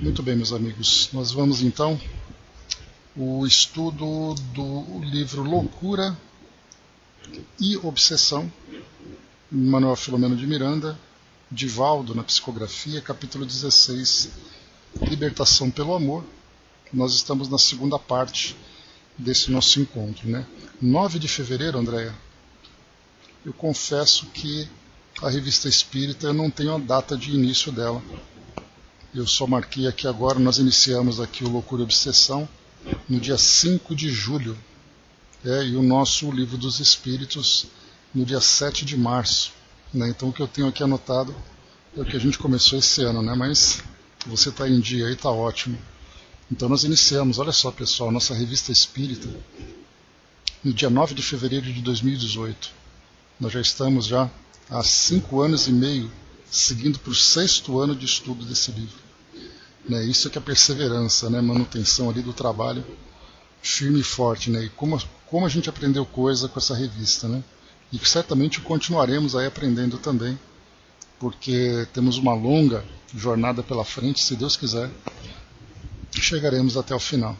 Muito bem, meus amigos. Nós vamos então o estudo do livro Loucura e Obsessão, Manuel Filomeno de Miranda, Divaldo na Psicografia, capítulo 16, Libertação pelo Amor. Nós estamos na segunda parte desse nosso encontro, né? 9 de fevereiro, Andréia, eu confesso que a Revista Espírita eu não tenho a data de início dela. Eu só marquei aqui agora, nós iniciamos aqui o Loucura e Obsessão no dia 5 de julho, e o nosso Livro dos Espíritos no dia 7 de março. Né? Então o que eu tenho aqui anotado é o que a gente começou esse ano, né? Mas você está em dia aí, está ótimo. Então nós iniciamos, olha só pessoal, nossa Revista Espírita no dia 9 de fevereiro de 2018. Nós já estamos há 5 anos e meio seguindo para o 6º ano de estudo desse livro. Né? Isso é que é perseverança, né? Manutenção ali do trabalho firme e forte. Né? E como a gente aprendeu coisa com essa revista. Né? E que certamente continuaremos aí aprendendo também, porque temos uma longa jornada pela frente, se Deus quiser, chegaremos até o final.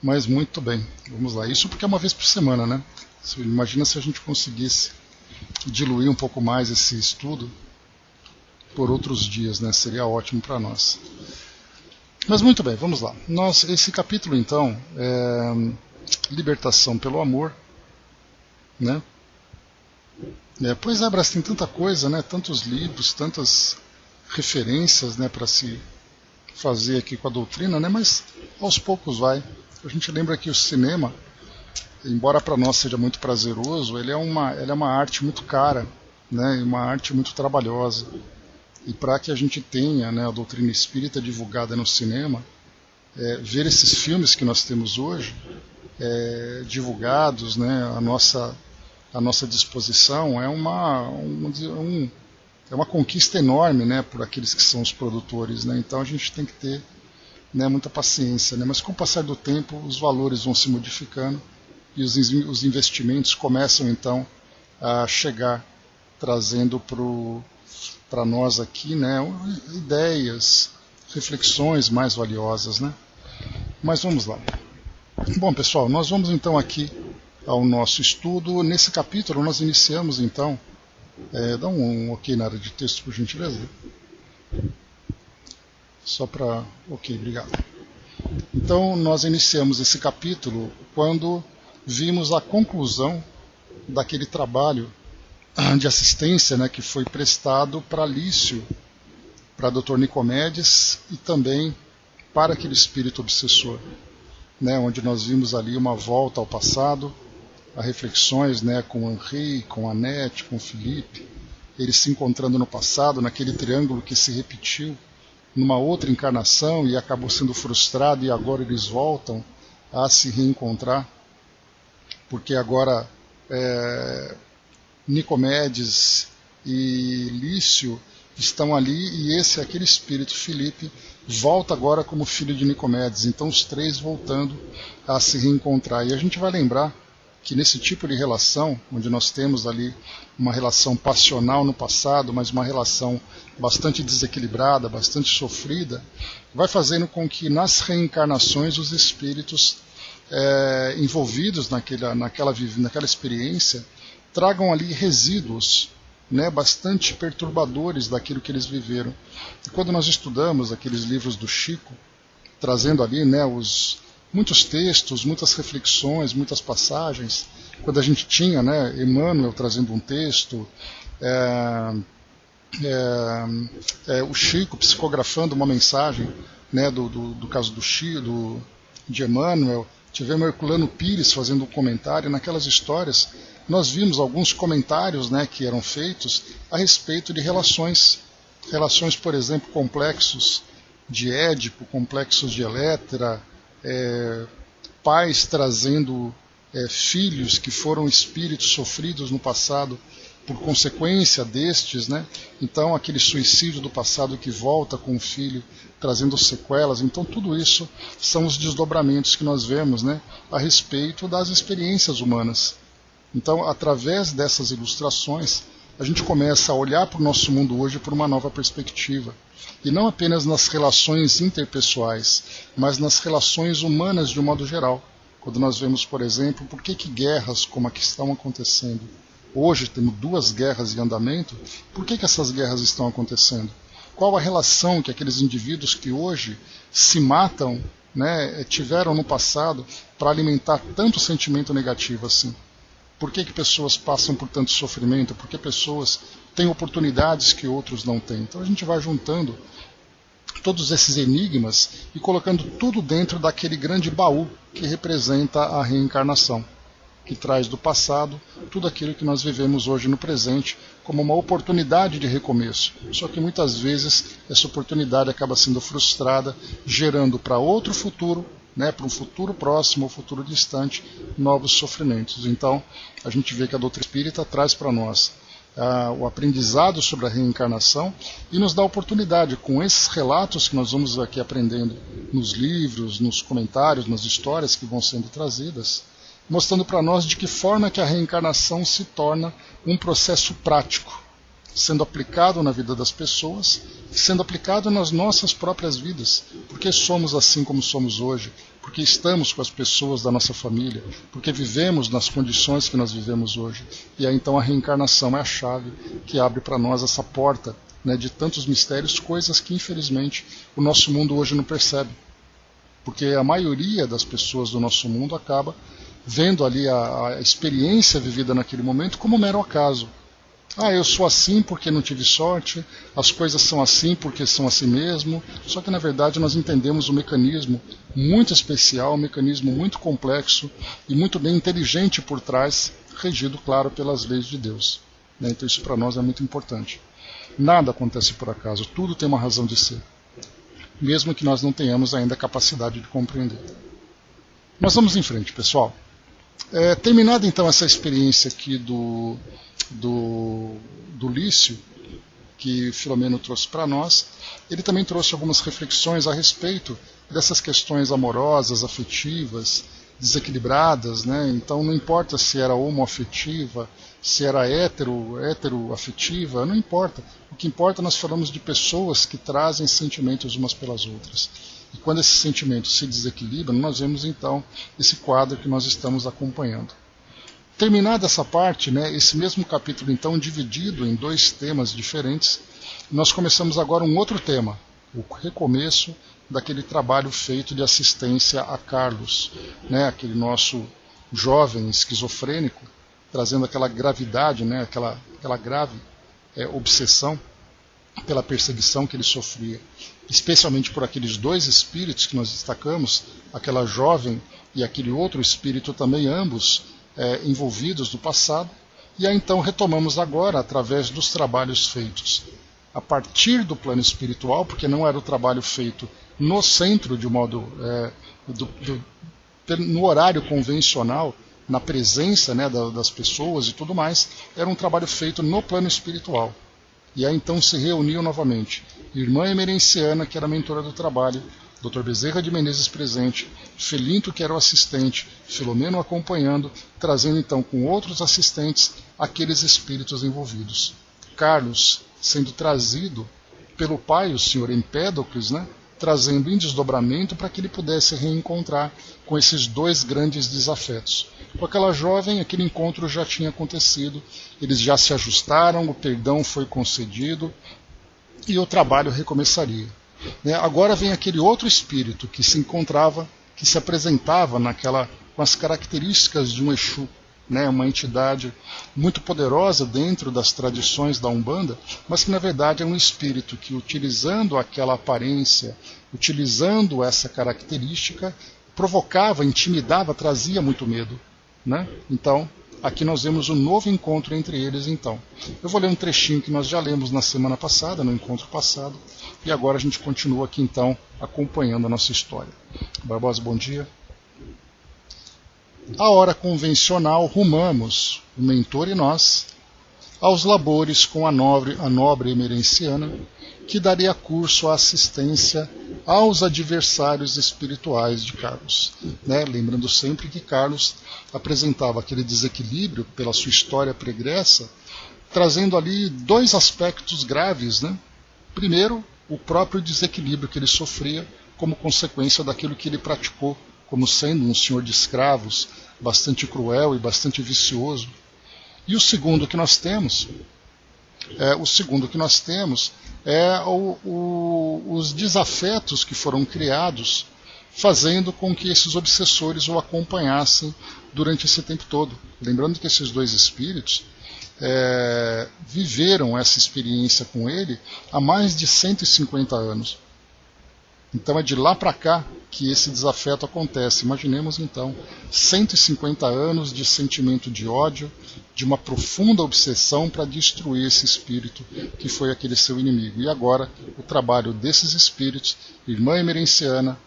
Mas muito bem, vamos lá. Isso porque é uma vez por semana, né? Imagina se a gente conseguisse diluir um pouco mais esse estudo por outros dias, né? Seria ótimo para nós. Mas muito bem, vamos lá. Esse capítulo então é Libertação pelo Amor, né? Pois é, Brás, tem tanta coisa, né? Tantos livros, tantas referências, né? Para se fazer aqui com a doutrina, né? Mas aos poucos vai. A gente lembra que o cinema, embora para nós seja muito prazeroso, ele é uma arte muito cara, né? Uma arte muito trabalhosa. E para que a gente tenha, né, a doutrina espírita divulgada no cinema, ver esses filmes que nós temos hoje divulgados, né, à nossa disposição, é uma conquista enorme, né, por aqueles que são os produtores. Né? Então a gente tem que ter, né, muita paciência. Né? Mas com o passar do tempo os valores vão se modificando e os investimentos começam então a chegar, trazendo para nós aqui, né, ideias, reflexões mais valiosas, né? Mas vamos lá. Bom, pessoal, nós vamos então aqui ao nosso estudo. Nesse capítulo nós iniciamos então, dá um ok na área de texto, por gentileza. Só para... ok, obrigado. Então nós iniciamos esse capítulo quando vimos a conclusão daquele trabalho de assistência, né, que foi prestado para Lício, para Dr. Nicomedes e também para aquele espírito obsessor, né, onde nós vimos ali uma volta ao passado, a reflexões, né, com Henri, com Annette, com Felipe, eles se encontrando no passado, naquele triângulo que se repetiu numa outra encarnação e acabou sendo frustrado, e agora eles voltam a se reencontrar, porque agora Nicomedes e Lício estão ali, e aquele espírito Felipe volta agora como filho de Nicomedes. Então os três voltando a se reencontrar. E a gente vai lembrar que nesse tipo de relação, onde nós temos ali uma relação passional no passado, mas uma relação bastante desequilibrada, bastante sofrida, vai fazendo com que nas reencarnações os espíritos envolvidos naquela experiência tragam ali resíduos, né, bastante perturbadores daquilo que eles viveram. E quando nós estudamos aqueles livros do Chico, trazendo ali, né, muitos textos, muitas reflexões, muitas passagens, quando a gente tinha, né, Emmanuel trazendo um texto, o Chico psicografando uma mensagem, né, do caso do Chico, de Emmanuel, tivemos Herculano Pires fazendo um comentário. Naquelas histórias nós vimos alguns comentários, né, que eram feitos a respeito de relações, por exemplo, complexos de Édipo, complexos de Elétra, pais trazendo filhos que foram espíritos sofridos no passado por consequência destes, né? Então aquele suicídio do passado que volta com o filho trazendo sequelas. Então tudo isso são os desdobramentos que nós vemos, né, a respeito das experiências humanas. Então, através dessas ilustrações, a gente começa a olhar para o nosso mundo hoje por uma nova perspectiva. E não apenas nas relações interpessoais, mas nas relações humanas de um modo geral. Quando nós vemos, por exemplo, por que guerras como a que estão acontecendo? Hoje temos 2 guerras em andamento. Por que essas guerras estão acontecendo? Qual a relação que aqueles indivíduos que hoje se matam, né, tiveram no passado para alimentar tanto sentimento negativo assim? Por que pessoas passam por tanto sofrimento? Por que pessoas têm oportunidades que outros não têm? Então a gente vai juntando todos esses enigmas e colocando tudo dentro daquele grande baú que representa a reencarnação, que traz do passado tudo aquilo que nós vivemos hoje no presente como uma oportunidade de recomeço. Só que muitas vezes essa oportunidade acaba sendo frustrada, gerando para outro futuro, né, para um futuro próximo ou futuro distante, novos sofrimentos. Então, a gente vê que a doutrina espírita traz para nós o aprendizado sobre a reencarnação e nos dá a oportunidade, com esses relatos que nós vamos aqui aprendendo nos livros, nos comentários, nas histórias que vão sendo trazidas, mostrando para nós de que forma que a reencarnação se torna um processo prático, sendo aplicado na vida das pessoas, sendo aplicado nas nossas próprias vidas, porque somos assim como somos hoje, porque estamos com as pessoas da nossa família, porque vivemos nas condições que nós vivemos hoje. E aí então a reencarnação é a chave que abre para nós essa porta, né, de tantos mistérios, coisas que infelizmente o nosso mundo hoje não percebe. Porque a maioria das pessoas do nosso mundo acaba vendo ali a experiência vivida naquele momento como um mero acaso. Ah, eu sou assim porque não tive sorte, as coisas são assim porque são assim mesmo. Só que na verdade nós entendemos um mecanismo muito especial, um mecanismo muito complexo e muito bem inteligente por trás, regido, claro, pelas leis de Deus. Então isso para nós é muito importante. Nada acontece por acaso, tudo tem uma razão de ser, mesmo que nós não tenhamos ainda a capacidade de compreender. Nós vamos em frente, pessoal. Terminada então essa experiência aqui do Lício, que Filomeno trouxe para nós, ele também trouxe algumas reflexões a respeito dessas questões amorosas, afetivas, desequilibradas, né? Então não importa se era homoafetiva, se era heteroafetiva, não importa. O que importa, nós falamos de pessoas que trazem sentimentos umas pelas outras. E quando esses sentimentos se desequilibram, nós vemos então esse quadro que nós estamos acompanhando. Terminada essa parte, né, esse mesmo capítulo então dividido em 2 temas diferentes, nós começamos agora um outro tema, o recomeço daquele trabalho feito de assistência a Carlos, né, aquele nosso jovem esquizofrênico, trazendo aquela gravidade, né, aquela grave obsessão pela perseguição que ele sofria, especialmente por aqueles 2 espíritos que nós destacamos, aquela jovem e aquele outro espírito também, ambos envolvidos no passado. E aí então retomamos agora através dos trabalhos feitos a partir do plano espiritual, porque não era o trabalho feito no centro de modo no horário convencional, na presença, né, das pessoas e tudo mais, era um trabalho feito no plano espiritual. E aí então se reuniu novamente irmã Emerenciana, que era a mentora do trabalho, Dr. Bezerra de Menezes presente, Felinto, que era o assistente, Filomeno acompanhando, trazendo então com outros assistentes aqueles espíritos envolvidos. Carlos sendo trazido pelo pai, o senhor Empédocles, né, trazendo em desdobramento para que ele pudesse reencontrar com esses 2 grandes desafetos. Com aquela jovem, aquele encontro já tinha acontecido, eles já se ajustaram, o perdão foi concedido e o trabalho recomeçaria. Agora vem aquele outro espírito que se encontrava, que se apresentava com as características de um Exu, né, uma entidade muito poderosa dentro das tradições da Umbanda, mas que na verdade é um espírito que, utilizando aquela aparência, utilizando essa característica, provocava, intimidava, trazia muito medo, né? Então, aqui nós vemos um novo encontro entre eles. Então, eu vou ler um trechinho que nós já lemos na semana passada, no encontro passado, e agora a gente continua aqui então acompanhando a nossa história. Barbosa, bom dia. À hora convencional, rumamos, o mentor e nós, aos labores com a nobre emerenciana, que daria curso à assistência aos adversários espirituais de Carlos. Lembrando sempre que Carlos apresentava aquele desequilíbrio pela sua história pregressa, trazendo ali 2 aspectos graves. Primeiro, o próprio desequilíbrio que ele sofria como consequência daquilo que ele praticou, como sendo um senhor de escravos, bastante cruel e bastante vicioso. E o segundo que nós temos os desafetos que foram criados, fazendo com que esses obsessores o acompanhassem durante esse tempo todo. Lembrando que esses dois espíritos viveram essa experiência com ele há mais de 150 anos. Então é de lá para cá que esse desafeto acontece. Imaginemos então 150 anos de sentimento de ódio, de uma profunda obsessão para destruir esse espírito que foi aquele seu inimigo. E agora o trabalho desses espíritos, irmã Emerenciana,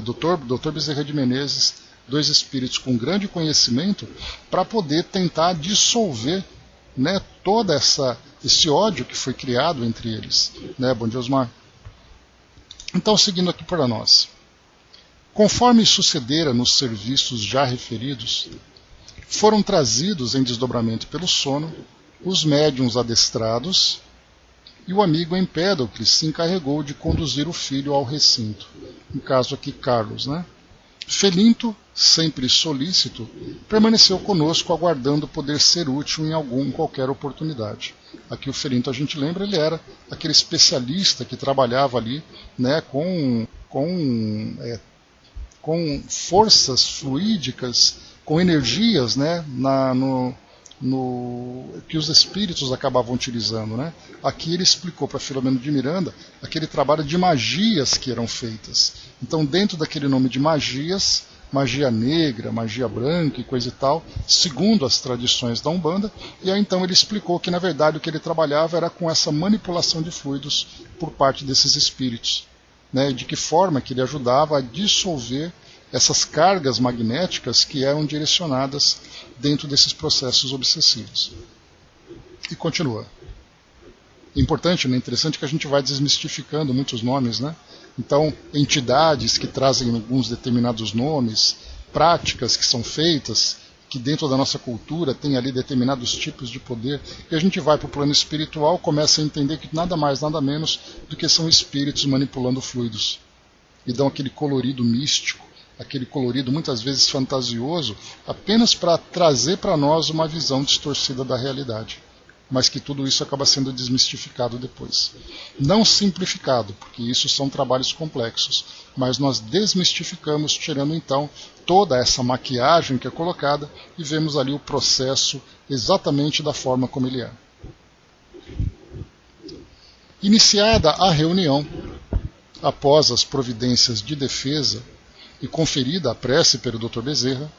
Dr. Bezerra de Menezes, dois espíritos com grande conhecimento, para poder tentar dissolver, né, todo esse ódio que foi criado entre eles. Né? Bom dia, Osmar. Então, seguindo aqui para nós. Conforme sucedera nos serviços já referidos, foram trazidos em desdobramento pelo sono os médiuns adestrados, e o amigo Empédocles se encarregou de conduzir o filho ao recinto. No caso aqui, Carlos, né? Felinto, sempre solícito, permaneceu conosco aguardando poder ser útil em qualquer oportunidade. Aqui o Felinto, a gente lembra, ele era aquele especialista que trabalhava ali, né, com forças fluídicas, com energias, né, que os espíritos acabavam utilizando. Né? Aqui ele explicou para Filomeno de Miranda aquele trabalho de magias que eram feitas. Então, dentro daquele nome de magias, magia negra, magia branca e coisa e tal, segundo as tradições da Umbanda, e aí então ele explicou que na verdade o que ele trabalhava era com essa manipulação de fluidos por parte desses espíritos, né? De que forma que ele ajudava a dissolver essas cargas magnéticas que eram direcionadas dentro desses processos obsessivos. E continua. É importante, né? Interessante que a gente vai desmistificando muitos nomes, né? Então, entidades que trazem alguns determinados nomes, práticas que são feitas, que dentro da nossa cultura tem ali determinados tipos de poder, e a gente vai para o plano espiritual, começa a entender que nada mais, nada menos do que são espíritos manipulando fluidos. E dão aquele colorido místico, aquele colorido muitas vezes fantasioso, apenas para trazer para nós uma visão distorcida da realidade. Mas que tudo isso acaba sendo desmistificado depois. Não simplificado, porque isso são trabalhos complexos, mas nós desmistificamos, tirando então toda essa maquiagem que é colocada e vemos ali o processo exatamente da forma como ele é. Iniciada a reunião, após as providências de defesa e conferida a prece pelo Dr. Bezerra,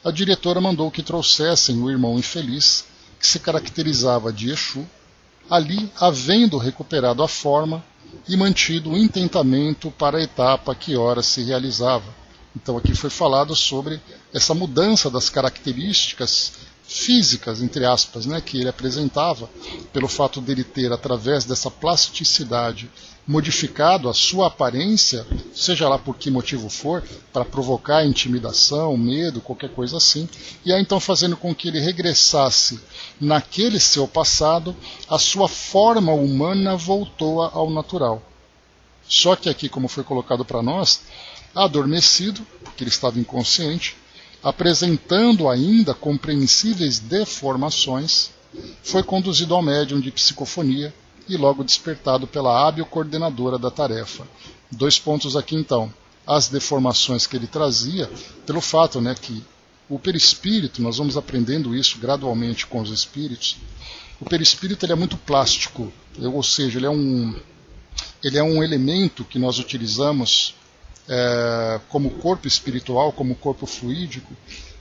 a diretora mandou que trouxessem o irmão infeliz, que se caracterizava de Exu, ali havendo recuperado a forma e mantido o intentamento para a etapa que ora se realizava. Então aqui foi falado sobre essa mudança das características físicas, entre aspas, né, que ele apresentava, pelo fato dele ter, através dessa plasticidade, modificado a sua aparência, seja lá por que motivo for, para provocar intimidação, medo, qualquer coisa assim, e aí então fazendo com que ele regressasse naquele seu passado, a sua forma humana voltou ao natural. Só que aqui, como foi colocado para nós, adormecido, porque ele estava inconsciente, apresentando ainda compreensíveis deformações, foi conduzido ao médium de psicofonia e logo despertado pela hábil coordenadora da tarefa. 2 pontos aqui então. As deformações que ele trazia, pelo fato, né, que o perispírito, nós vamos aprendendo isso gradualmente com os espíritos, o perispírito ele é muito plástico, ou seja, ele é um elemento que nós utilizamos como corpo espiritual, como corpo fluídico,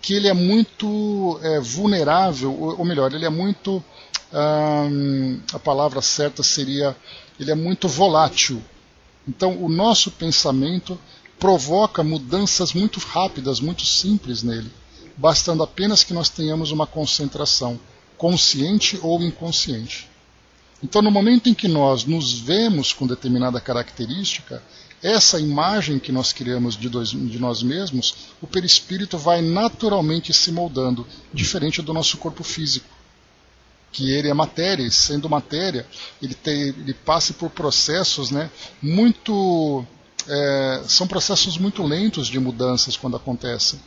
que ele é muito vulnerável, ou melhor, ele é muito, a palavra certa seria, ele é muito volátil. Então o nosso pensamento provoca mudanças muito rápidas, muito simples nele, bastando apenas que nós tenhamos uma concentração, consciente ou inconsciente. Então no momento em que nós nos vemos com determinada característica, essa imagem que nós criamos de nós mesmos, o perispírito vai naturalmente se moldando, diferente do nosso corpo físico. que ele é matéria, e sendo matéria, ele passa por processos, né, muito... são processos muito lentos de mudanças quando acontecem.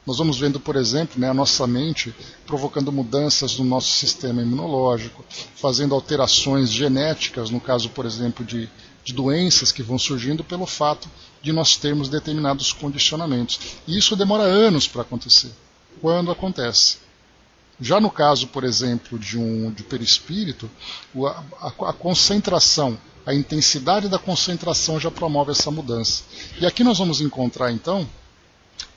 Nós vamos vendo, por exemplo, né, a nossa mente provocando mudanças no nosso sistema imunológico, fazendo alterações genéticas, no caso, por exemplo, de doenças que vão surgindo pelo fato de nós termos determinados condicionamentos. E isso demora anos para acontecer, quando acontece. Já no caso, por exemplo, de perispírito, a concentração, a intensidade da concentração já promove essa mudança. E aqui nós vamos encontrar, então,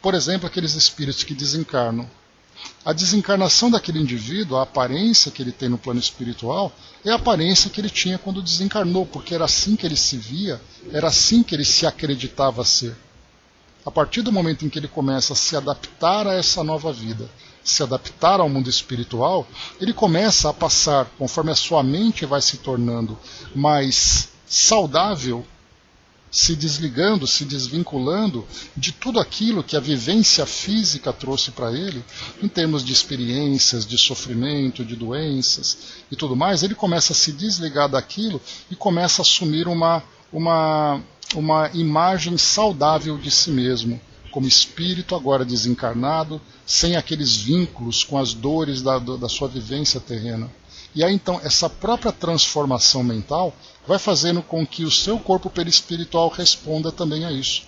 por exemplo, aqueles espíritos que desencarnam. A desencarnação daquele indivíduo, a aparência que ele tem no plano espiritual, é a aparência que ele tinha quando desencarnou, porque era assim que ele se via, era assim que ele se acreditava ser. A partir do momento em que ele começa a se adaptar a essa nova vida, se adaptar ao mundo espiritual, ele começa a passar, conforme a sua mente vai se tornando mais saudável, se desligando, se desvinculando de tudo aquilo que a vivência física trouxe para ele, em termos de experiências, de sofrimento, de doenças e tudo mais, ele começa a se desligar daquilo e começa a assumir uma imagem saudável de si mesmo, como espírito agora desencarnado, sem aqueles vínculos com as dores da sua vivência terrena. E aí então essa própria transformação mental vai fazendo com que o seu corpo perispiritual responda também a isso.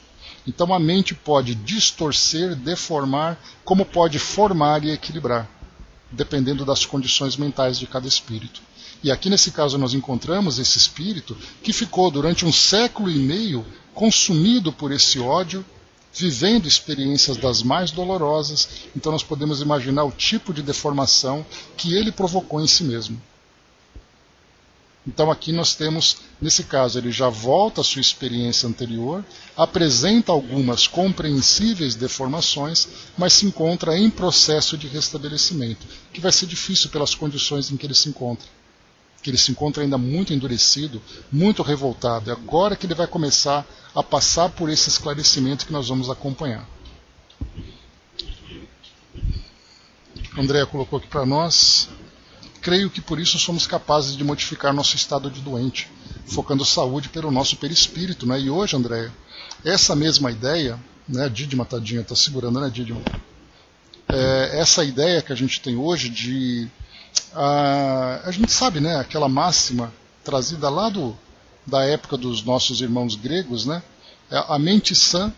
Então a mente pode distorcer, deformar, como pode formar e equilibrar, dependendo das condições mentais de cada espírito. E aqui nesse caso nós encontramos esse espírito que ficou durante 1,5 séculos consumido por esse ódio, vivendo experiências das mais dolorosas. Então nós podemos imaginar o tipo de deformação que ele provocou em si mesmo. Então aqui nós temos, nesse caso, ele já volta à sua experiência anterior, apresenta algumas compreensíveis deformações, mas se encontra em processo de restabelecimento, que vai ser difícil pelas condições em que ele se encontra. Que ele se encontra ainda muito endurecido, muito revoltado. É agora que ele vai começar a passar por esse esclarecimento que nós vamos acompanhar. André colocou aqui para nós: creio que por isso somos capazes de modificar nosso estado de doente, focando saúde pelo nosso perispírito. Né? E hoje, André, essa mesma ideia, né, a Dídima, tadinha, está segurando, né, Dídima? Essa ideia que a gente tem hoje de... a gente sabe, né, aquela máxima trazida lá da época dos nossos irmãos gregos, né, a mente sã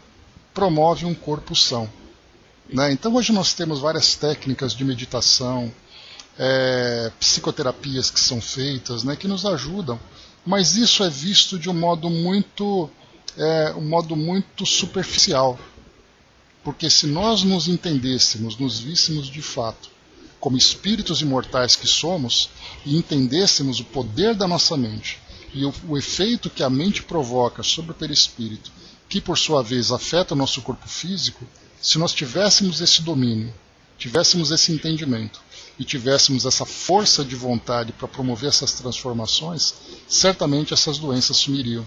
promove um corpo são. Né? Então hoje nós temos várias técnicas de meditação, psicoterapias que são feitas, né, que nos ajudam, mas isso é visto de um modo muito superficial, porque se nós nos entendêssemos, nos víssemos de fato como espíritos imortais que somos, e entendêssemos o poder da nossa mente e o efeito que a mente provoca sobre o perispírito, que por sua vez afeta o nosso corpo físico, se nós tivéssemos esse domínio, tivéssemos esse entendimento e tivéssemos essa força de vontade para promover essas transformações, certamente essas doenças sumiriam.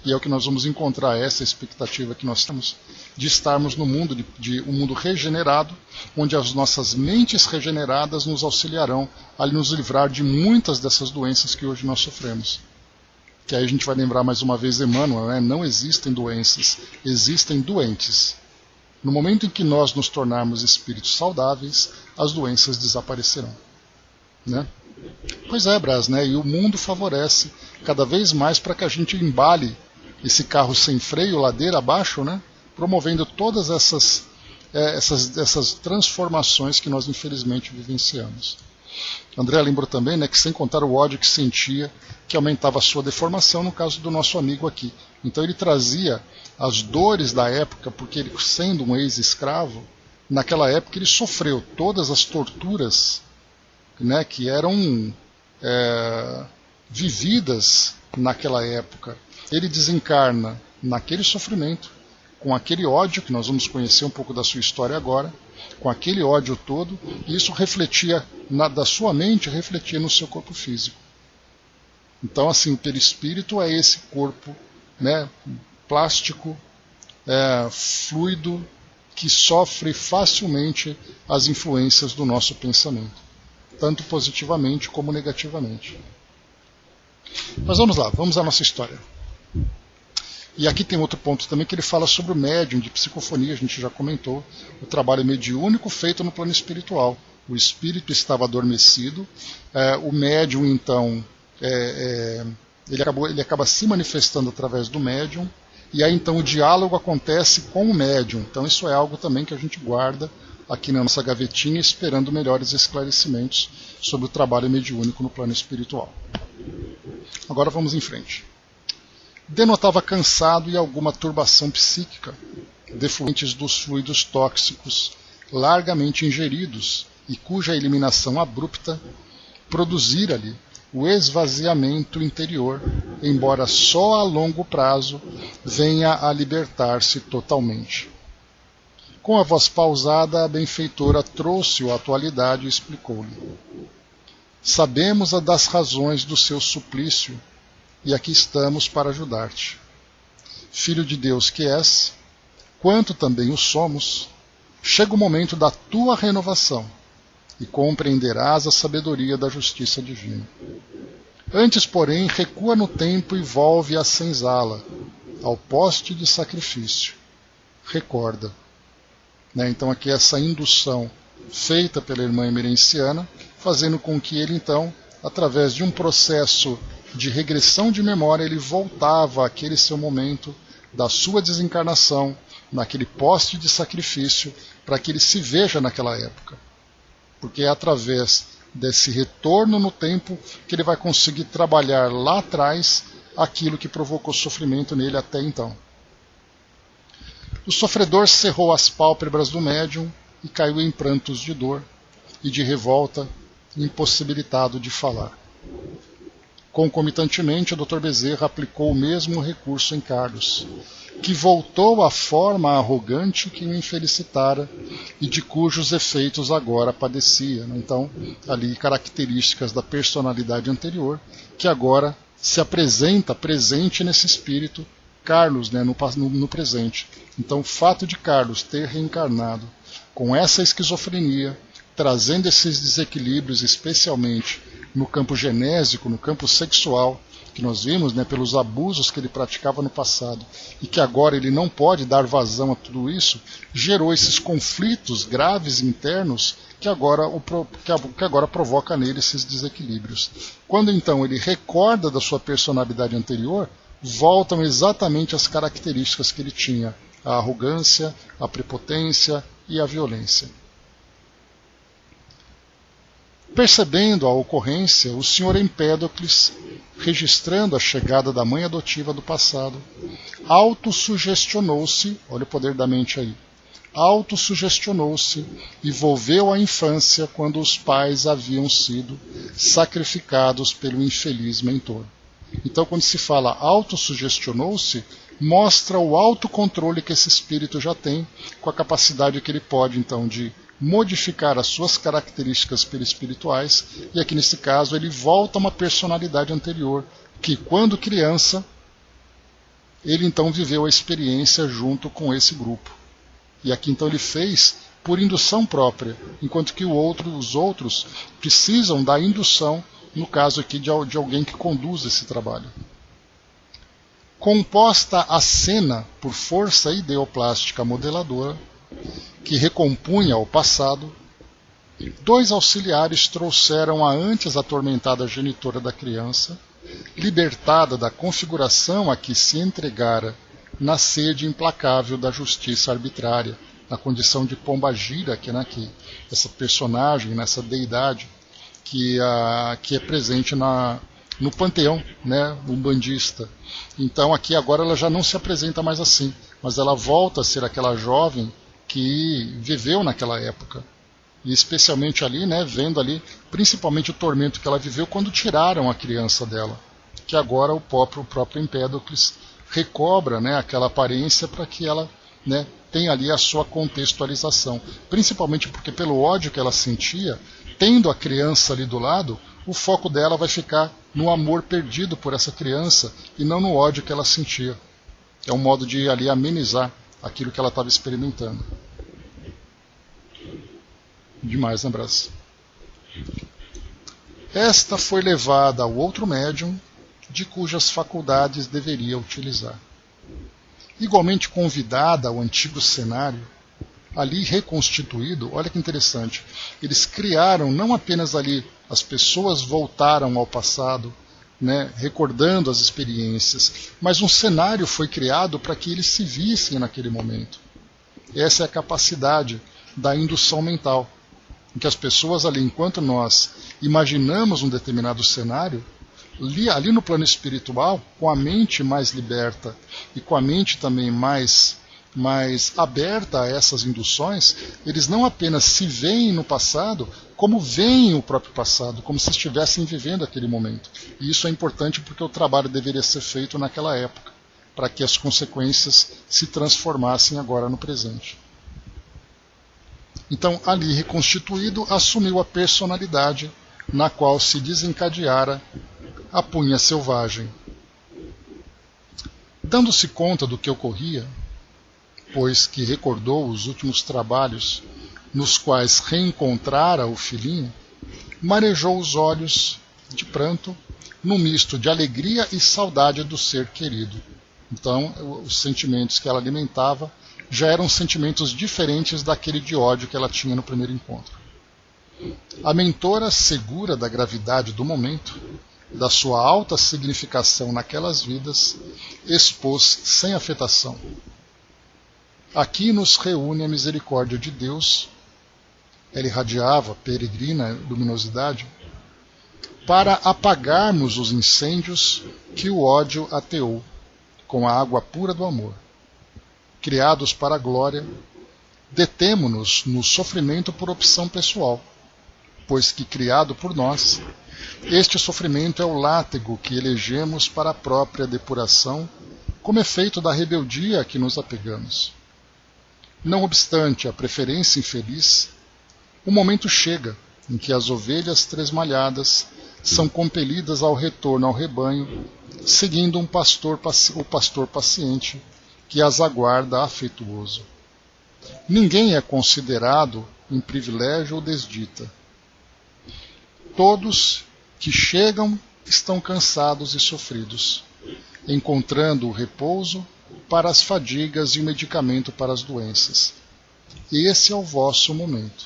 E é o que nós vamos encontrar, essa expectativa que nós temos de estarmos no mundo, um mundo regenerado, onde as nossas mentes regeneradas nos auxiliarão a nos livrar de muitas dessas doenças que hoje nós sofremos. Que aí a gente vai lembrar mais uma vez Emmanuel, né? Não existem doenças, existem doentes. No momento em que nós nos tornarmos espíritos saudáveis, as doenças desaparecerão. Né? Pois é, Brás, né? E o mundo favorece cada vez mais para que a gente embale esse carro sem freio, ladeira abaixo, né? Promovendo todas essas transformações que nós infelizmente vivenciamos. André lembrou também, né, que sem contar o ódio que sentia, que aumentava a sua deformação, no caso do nosso amigo aqui. Então ele trazia as dores da época, porque ele, sendo um ex-escravo, naquela época ele sofreu todas as torturas, né, que eram vividas naquela época. Ele desencarna naquele sofrimento, com aquele ódio, que nós vamos conhecer um pouco da sua história agora, com aquele ódio todo, e isso refletia, da sua mente, refletia no seu corpo físico. Então, assim, o perispírito é esse corpo, né, plástico, fluido, que sofre facilmente as influências do nosso pensamento. tanto positivamente como negativamente. Mas vamos lá, vamos à nossa história. E aqui tem outro ponto também que ele fala sobre o médium de psicofonia, a gente já comentou, o trabalho mediúnico feito no plano espiritual. O espírito estava adormecido, o médium então, ele acaba se manifestando através do médium, e aí então o diálogo acontece com o médium. Então isso é algo também que a gente guarda aqui na nossa gavetinha, esperando melhores esclarecimentos sobre o trabalho mediúnico no plano espiritual. Agora vamos em frente. Denotava cansado e alguma turbação psíquica, defluentes dos fluidos tóxicos largamente ingeridos e cuja eliminação abrupta produzira-lhe o esvaziamento interior, embora só a longo prazo venha a libertar-se totalmente. Com a voz pausada, a benfeitora trouxe-o à atualidade e explicou-lhe. Sabemos a das razões do seu suplício, e aqui estamos para ajudar-te. Filho de Deus que és, quanto também o somos, chega o momento da tua renovação, e compreenderás a sabedoria da justiça divina. Antes, porém, recua no tempo e volve à senzala, ao poste de sacrifício. Recorda. Então aqui essa indução feita pela irmã emerenciana, fazendo com que ele então, através de um processo de regressão de memória, ele voltava àquele seu momento da sua desencarnação, naquele poste de sacrifício, para que ele se veja naquela época. Porque é através desse retorno no tempo que ele vai conseguir trabalhar lá atrás aquilo que provocou sofrimento nele até então. O sofredor cerrou as pálpebras do médium e caiu em prantos de dor e de revolta, impossibilitado de falar. Concomitantemente, o Dr. Bezerra aplicou o mesmo recurso em Carlos, que voltou à forma arrogante que o infelicitara e de cujos efeitos agora padecia. Então, ali características da personalidade anterior, que agora se apresenta presente nesse espírito, Carlos, no presente. Então, o fato de Carlos ter reencarnado com essa esquizofrenia, trazendo esses desequilíbrios, especialmente no campo genésico, no campo sexual, que nós vimos pelos abusos que ele praticava no passado, e que agora ele não pode dar vazão a tudo isso, gerou esses conflitos graves internos que agora provoca nele esses desequilíbrios. Quando então ele recorda da sua personalidade anterior, voltam exatamente as características que ele tinha, a arrogância, a prepotência e a violência. Percebendo a ocorrência, o Sr. Empédocles, registrando a chegada da mãe adotiva do passado, autossugestionou-se, olha o poder da mente aí, autossugestionou-se e volveu à infância quando os pais haviam sido sacrificados pelo infeliz mentor. Então, quando se fala autossugestionou-se, mostra o autocontrole que esse espírito já tem, com a capacidade que ele pode, então, de modificar as suas características perispirituais, e aqui nesse caso ele volta a uma personalidade anterior, que quando criança, ele então viveu a experiência junto com esse grupo. E aqui então ele fez por indução própria, enquanto que os outros precisam da indução, no caso aqui de alguém que conduz esse trabalho. Composta a cena por força ideoplástica modeladora, que recompunha o passado, dois auxiliares trouxeram a antes atormentada genitora da criança, libertada da configuração a que se entregara na sede implacável da justiça arbitrária, na condição de pombagira, que essa personagem, nessa deidade que é presente no panteão, umbandista. Então aqui agora ela já não se apresenta mais assim, mas ela volta a ser aquela jovem que viveu naquela época. E especialmente ali, vendo ali, principalmente o tormento que ela viveu quando tiraram a criança dela. Que agora o próprio Empédocles recobra aquela aparência para que ela tenha ali a sua contextualização. Principalmente porque pelo ódio que ela sentia, tendo a criança ali do lado, o foco dela vai ficar no amor perdido por essa criança e não no ódio que ela sentia. É um modo de ali amenizar aquilo que ela estava experimentando. Demais, né, Brás? esta foi levada ao outro médium, de cujas faculdades deveria utilizar. Igualmente convidada ao antigo cenário, ali reconstituído, olha que interessante, eles criaram não apenas ali, as pessoas voltaram ao passado, né, recordando as experiências, mas um cenário foi criado para que eles se vissem naquele momento. Essa é a capacidade da indução mental, em que as pessoas ali, enquanto nós imaginamos um determinado cenário, ali no plano espiritual, com a mente mais liberta e com a mente também mais aberta a essas induções, eles não apenas se veem no passado, como veem o próprio passado, como se estivessem vivendo aquele momento. E isso é importante porque o trabalho deveria ser feito naquela época, para que as consequências se transformassem agora no presente. Então, ali reconstituído, assumiu a personalidade na qual se desencadeara a punha selvagem. Dando-se conta do que ocorria, pois que recordou os últimos trabalhos nos quais reencontrara o filhinho, marejou os olhos de pranto, num misto de alegria e saudade do ser querido. Então, os sentimentos que ela alimentava já eram sentimentos diferentes daquele de ódio que ela tinha no primeiro encontro. A mentora, segura da gravidade do momento, da sua alta significação naquelas vidas, expôs sem afetação. Aqui nos reúne a misericórdia de Deus, ela irradiava peregrina luminosidade, para apagarmos os incêndios que o ódio ateou com a água pura do amor. Criados para a glória, detemo-nos no sofrimento por opção pessoal, pois que, criado por nós, este sofrimento é o látego que elegemos para a própria depuração, como efeito da rebeldia a que nos apegamos. Não obstante a preferência infeliz, o momento chega em que as ovelhas tresmalhadas são compelidas ao retorno ao rebanho, seguindo o pastor paciente que as aguarda afetuoso. Ninguém é considerado em privilégio ou desdita. Todos que chegam estão cansados e sofridos, encontrando o repouso para as fadigas e o medicamento para as doenças. Esse é o vosso momento.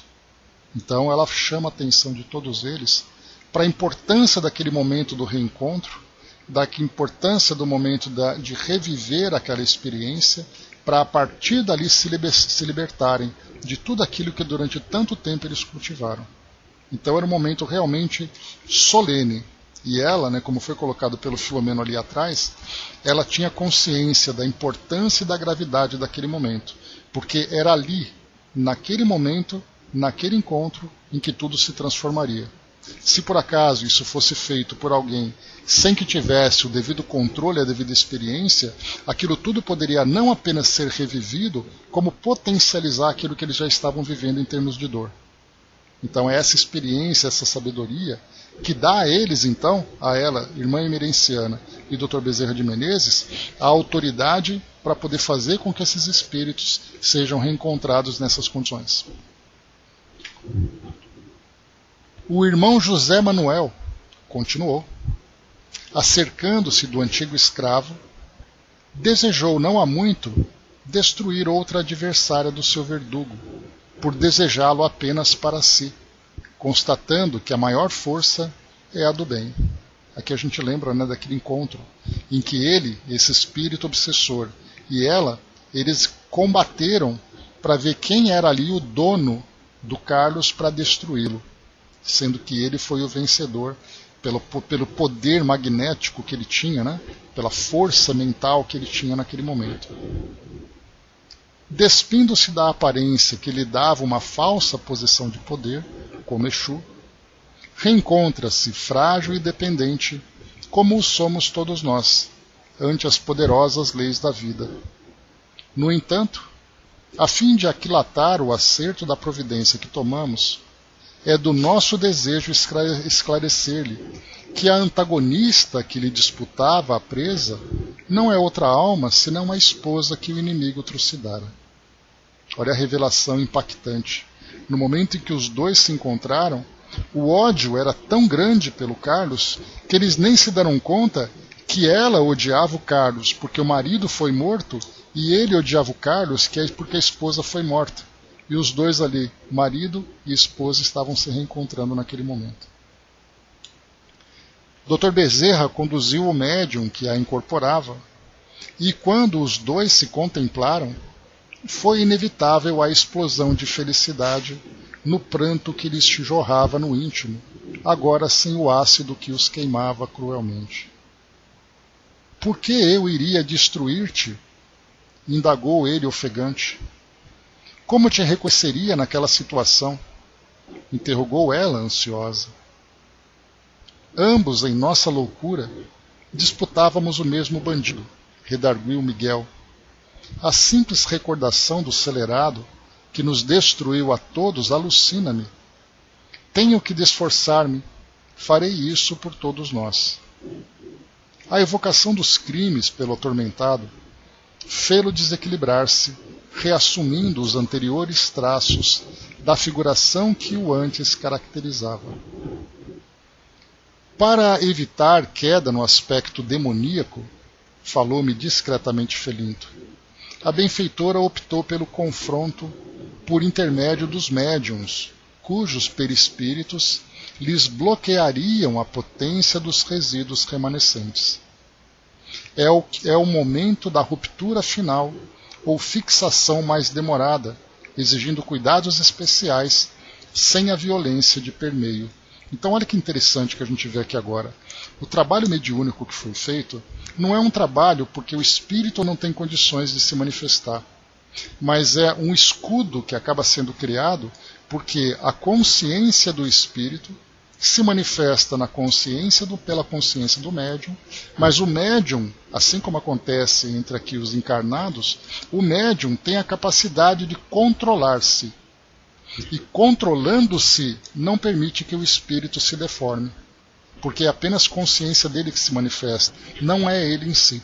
Então ela chama a atenção de todos eles para a importância daquele momento do reencontro, da importância do momento de reviver aquela experiência, para a partir dali se libertarem de tudo aquilo que durante tanto tempo eles cultivaram. Então era um momento realmente solene. E ela, né, como foi colocado pelo Filomeno ali atrás, ela tinha consciência da importância e da gravidade daquele momento. Porque era ali, naquele momento, naquele encontro, em que tudo se transformaria. Se por acaso isso fosse feito por alguém sem que tivesse o devido controle, a devida experiência, aquilo tudo poderia não apenas ser revivido, como potencializar aquilo que eles já estavam vivendo em termos de dor. Então é essa experiência, essa sabedoria, que dá a eles, então, a ela, irmã emerenciana e Dr. Bezerra de Menezes, a autoridade para poder fazer com que esses espíritos sejam reencontrados nessas condições. O irmão José Manuel continuou, acercando-se do antigo escravo, desejou não há muito destruir outra adversária do seu verdugo, por desejá-lo apenas para si, constatando que a maior força é a do bem. Aqui a gente lembra, né, daquele encontro em que ele, esse espírito obsessor, e ela, eles combateram para ver quem era ali o dono do Carlos para destruí-lo, sendo que ele foi o vencedor pelo poder magnético que ele tinha, né, pela força mental que ele tinha naquele momento. Despindo-se da aparência que lhe dava uma falsa posição de poder, como Exu, reencontra-se frágil e dependente, como o somos todos nós, ante as poderosas leis da vida. No entanto, a fim de aquilatar o acerto da providência que tomamos, é do nosso desejo esclarecer-lhe que a antagonista que lhe disputava a presa não é outra alma senão a esposa que o inimigo trucidara. Olha a revelação impactante. No momento em que os dois se encontraram, O ódio era tão grande pelo Carlos que eles nem se deram conta que ela odiava o Carlos porque o marido foi morto e ele odiava o Carlos porque a esposa foi morta. E os dois ali, marido e esposa, estavam se reencontrando naquele momento. Dr. Bezerra conduziu o médium que a incorporava, e quando os dois se contemplaram, foi inevitável a explosão de felicidade no pranto que lhes jorrava no íntimo, agora sem o ácido que os queimava cruelmente. Por que eu iria destruir-te? Indagou ele ofegante. Como te reconheceria naquela situação? Interrogou ela ansiosa. Ambos, em nossa loucura, disputávamos o mesmo bandido, redarguiu Miguel. A simples recordação do celerado, que nos destruiu a todos, alucina-me. Tenho que esforçar-me, farei isso por todos nós. A evocação dos crimes pelo atormentado fê-lo desequilibrar-se, reassumindo os anteriores traços da figuração que o antes caracterizava. Para evitar queda no aspecto demoníaco, falou-me discretamente Felinto, a benfeitora optou pelo confronto por intermédio dos médiuns, cujos perispíritos lhes bloqueariam a potência dos resíduos remanescentes. É o momento da ruptura final ou fixação mais demorada, exigindo cuidados especiais, sem a violência de permeio. Então olha que interessante que a gente vê aqui agora. O trabalho mediúnico que foi feito não é um trabalho porque o espírito não tem condições de se manifestar, mas é um escudo que acaba sendo criado porque a consciência do espírito se manifesta na consciência pela consciência do médium, mas o médium, assim como acontece entre aqui os encarnados, o médium tem a capacidade de controlar-se. E controlando-se não permite que o espírito se deforme, porque é apenas consciência dele que se manifesta, não é ele em si.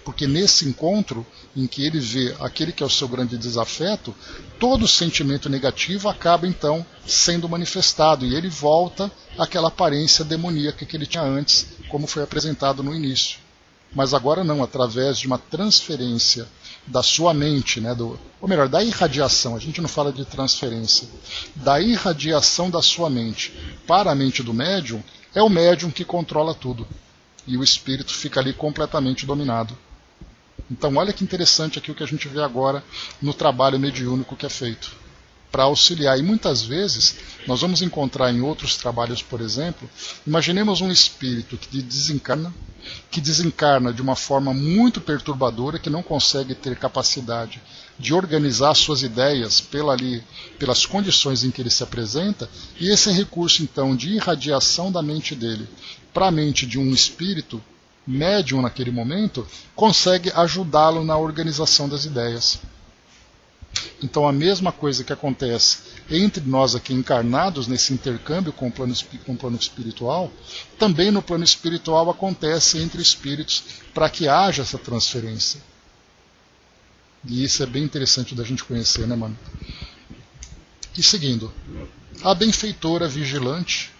Porque nesse encontro, em que ele vê aquele que é o seu grande desafeto, todo sentimento negativo acaba então sendo manifestado, e ele volta àquela aparência demoníaca que ele tinha antes, como foi apresentado no início. Mas agora não, através de uma transferência da sua mente, ou melhor, da irradiação, a gente não fala de transferência, da irradiação da sua mente para a mente do médium, é o médium que controla tudo. E o espírito fica ali completamente dominado. Então olha que interessante aqui o que a gente vê agora no trabalho mediúnico que é feito, para auxiliar. E muitas vezes nós vamos encontrar em outros trabalhos, por exemplo, imaginemos um espírito que desencarna de uma forma muito perturbadora, que não consegue ter capacidade de organizar suas ideias pelas condições em que ele se apresenta, e esse recurso então de irradiação da mente dele para a mente de um espírito médium naquele momento, consegue ajudá-lo na organização das ideias. Então a mesma coisa que acontece entre nós aqui encarnados nesse intercâmbio com o plano espiritual, também no plano espiritual acontece entre espíritos para que haja essa transferência. E isso é bem interessante da gente conhecer, né, mano? E seguindo, a benfeitora vigilante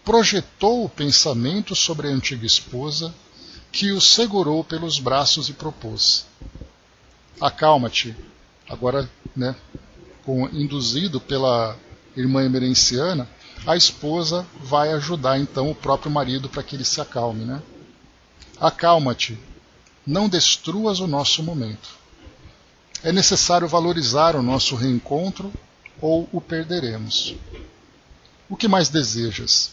projetou o pensamento sobre a antiga esposa, que o segurou pelos braços e propôs: acalma-te. Agora, induzido pela irmã emerenciana, a esposa vai ajudar então o próprio marido para que ele se acalme. Acalma-te, não destruas o nosso momento. É necessário valorizar o nosso reencontro ou o perderemos. O que mais desejas?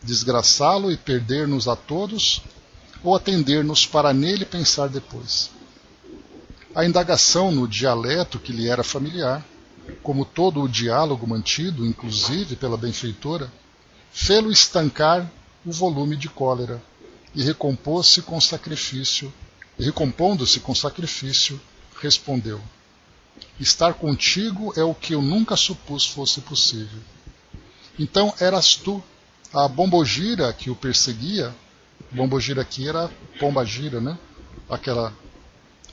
Desgraçá-lo e perder-nos a todos, ou atender-nos para nele pensar depois? A indagação no dialeto que lhe era familiar, como todo o diálogo mantido, inclusive pela benfeitora, fê-lo estancar o volume de cólera e recompondo-se com sacrifício, respondeu: estar contigo é o que eu nunca supus fosse possível. Então eras tu, a bombogira que o perseguia. Bombogira aqui era pombagira, aquela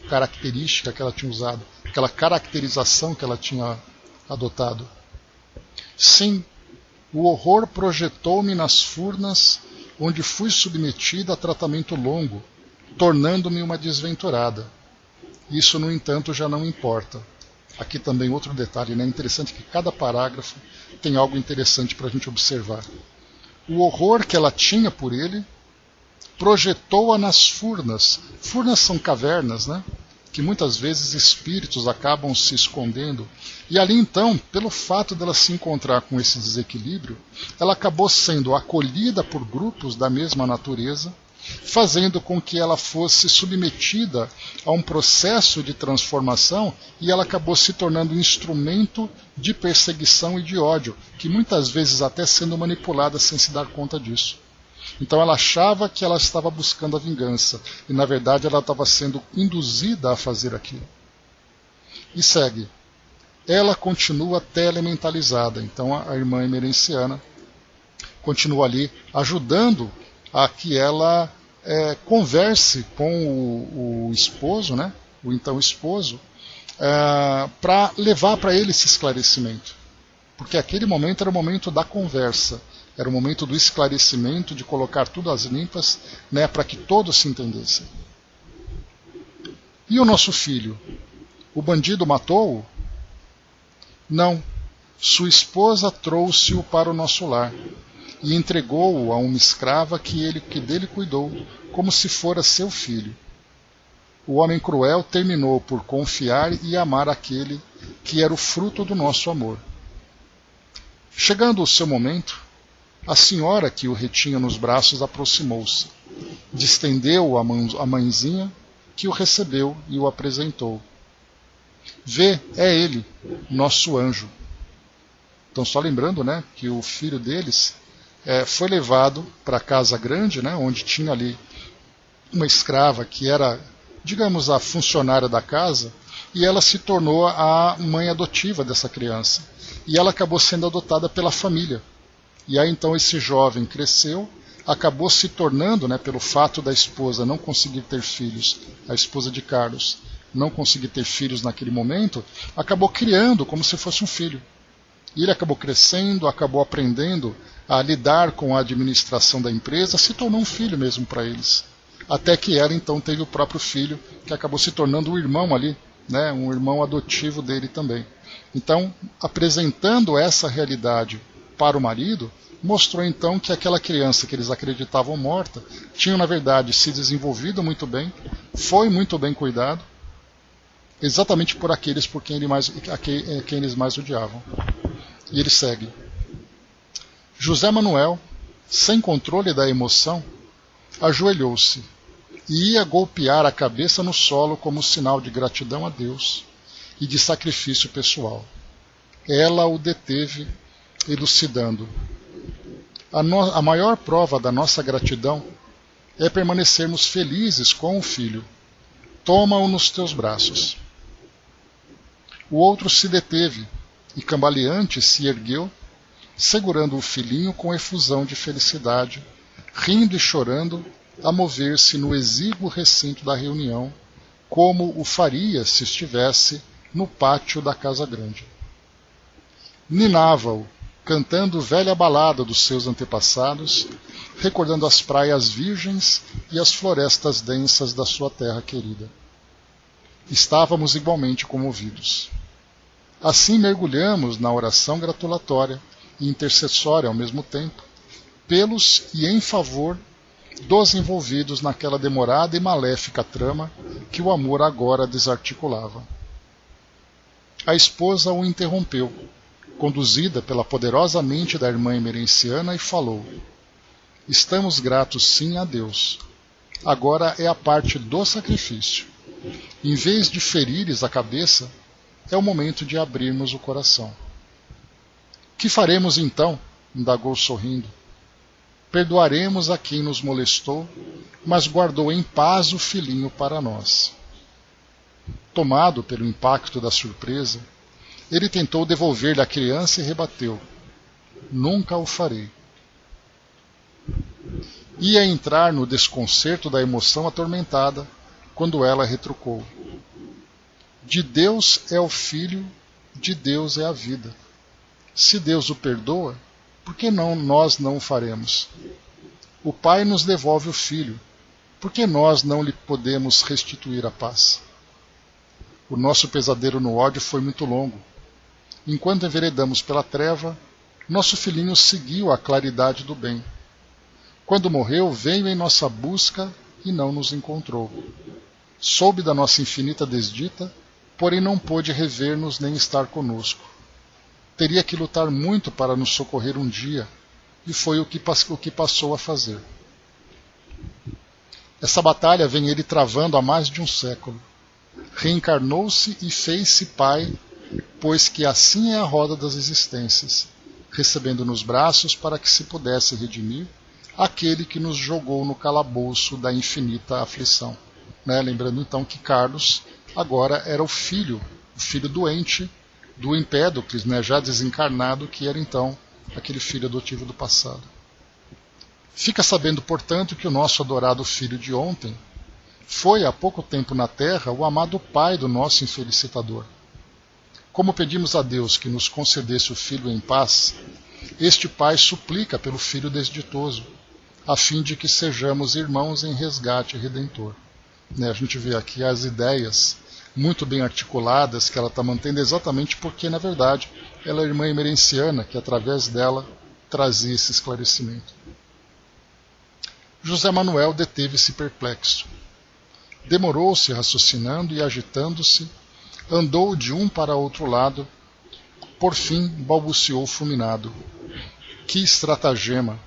característica que ela tinha usado, aquela caracterização que ela tinha adotado. Sim, O horror projetou-me nas furnas, onde fui submetida a tratamento longo, tornando-me uma desventurada. Isso, no entanto, já não importa. Aqui também outro detalhe, né? É interessante que cada parágrafo tem algo interessante para a gente observar. O horror que ela tinha por ele projetou-a nas furnas. Furnas são cavernas, né? Que muitas vezes espíritos acabam se escondendo. E ali então, pelo fato dela se encontrar com esse desequilíbrio, ela acabou sendo acolhida por grupos da mesma natureza, fazendo com que ela fosse submetida a um processo de transformação e ela acabou se tornando um instrumento de perseguição e de ódio, que muitas vezes até sendo manipulada sem se dar conta disso. Então ela achava que ela estava buscando a vingança e na verdade ela estava sendo induzida a fazer aquilo. E segue. Ela continua telementalizada, então a irmã emerenciana continua ali ajudando a que ela converse com o esposo, né, o então esposo, para levar para ele esse esclarecimento. Porque aquele momento era o momento da conversa, era o momento do esclarecimento, de colocar tudo às limpas, né, para que todos se entendessem. E o nosso filho? O bandido matou-o? Não. Sua esposa trouxe-o para o nosso lar e entregou-o a uma escrava que dele cuidou, como se fora seu filho. O homem cruel terminou por confiar e amar aquele que era o fruto do nosso amor. Chegando o seu momento, a senhora que o retinha nos braços aproximou-se, distendeu a mãezinha, que o recebeu e o apresentou. Vê, é ele, nosso anjo. Então, só lembrando, né, que o filho deles foi levado para a casa grande, né, onde tinha ali uma escrava que era, digamos, a funcionária da casa, e ela se tornou a mãe adotiva dessa criança. E ela acabou sendo adotada pela família. E aí então esse jovem cresceu, acabou se tornando, né, pelo fato da esposa não conseguir ter filhos, a esposa de Carlos não conseguir ter filhos naquele momento, acabou criando como se fosse um filho. E ele acabou crescendo, acabou aprendendo a lidar com a administração da empresa, se tornou um filho mesmo para eles. Até que ela então teve o próprio filho, que acabou se tornando um irmão ali, né, um irmão adotivo dele também. Então, apresentando essa realidade para o marido, mostrou então que aquela criança que eles acreditavam morta tinha na verdade se desenvolvido muito bem, foi muito bem cuidado, exatamente por aqueles por quem eles mais odiavam. E ele segue. José Manuel, sem controle da emoção, ajoelhou-se e ia golpear a cabeça no solo como sinal de gratidão a Deus e de sacrifício pessoal. Ela o deteve, elucidando. A maior prova da nossa gratidão é permanecermos felizes com o filho. Toma-o nos teus braços. O outro se deteve e, cambaleante, se ergueu, segurando o filhinho com efusão de felicidade, rindo e chorando, a mover-se no exíguo recinto da reunião, como o faria se estivesse no pátio da casa grande. Ninava-o, cantando velha balada dos seus antepassados, recordando as praias virgens e as florestas densas da sua terra querida. Estávamos igualmente comovidos. Assim mergulhamos na oração gratulatória e intercessória ao mesmo tempo, pelos e em favor dos envolvidos naquela demorada e maléfica trama que o amor agora desarticulava. A esposa o interrompeu, conduzida pela poderosa mente da irmã emerenciana, e falou: estamos gratos sim a Deus. Agora é a parte do sacrifício. Em vez de ferires a cabeça, é o momento de abrirmos o coração. Que faremos então? Indagou sorrindo. Perdoaremos a quem nos molestou, mas guardou em paz o filhinho para nós. Tomado pelo impacto da surpresa, ele tentou devolver-lhe a criança e rebateu: nunca o farei. Ia entrar no desconcerto da emoção atormentada, quando ela retrucou: de Deus é o filho, de Deus é a vida. Se Deus o perdoa, por que não nós não o faremos? O pai nos devolve o filho, por que nós não lhe podemos restituir a paz? O nosso pesadelo no ódio foi muito longo. Enquanto enveredamos pela treva, nosso filhinho seguiu a claridade do bem. Quando morreu, veio em nossa busca e não nos encontrou. Soube da nossa infinita desdita, porém não pôde rever-nos nem estar conosco. Teria que lutar muito para nos socorrer um dia, e foi o que passou a fazer. Essa batalha vem ele travando há mais de um século. Reencarnou-se e fez-se pai, pois que assim é a roda das existências, recebendo nos braços para que se pudesse redimir aquele que nos jogou no calabouço da infinita aflição. Lembrando então que Carlos agora era o filho doente do Empédocles, já desencarnado, que era então aquele filho adotivo do passado. Fica sabendo, portanto, que o nosso adorado filho de ontem foi há pouco tempo na Terra o amado pai do nosso infelicitador. Como pedimos a Deus que nos concedesse o filho em paz, este pai suplica pelo filho desditoso, a fim de que sejamos irmãos em resgate redentor. A gente vê aqui as ideias muito bem articuladas que ela está mantendo, exatamente porque, na verdade, ela é a irmã emerenciana que, através dela, trazia esse esclarecimento. José Manuel deteve-se perplexo. Demorou-se raciocinando e agitando-se, andou de um para outro lado, por fim balbuciou fulminado. Que estratagema!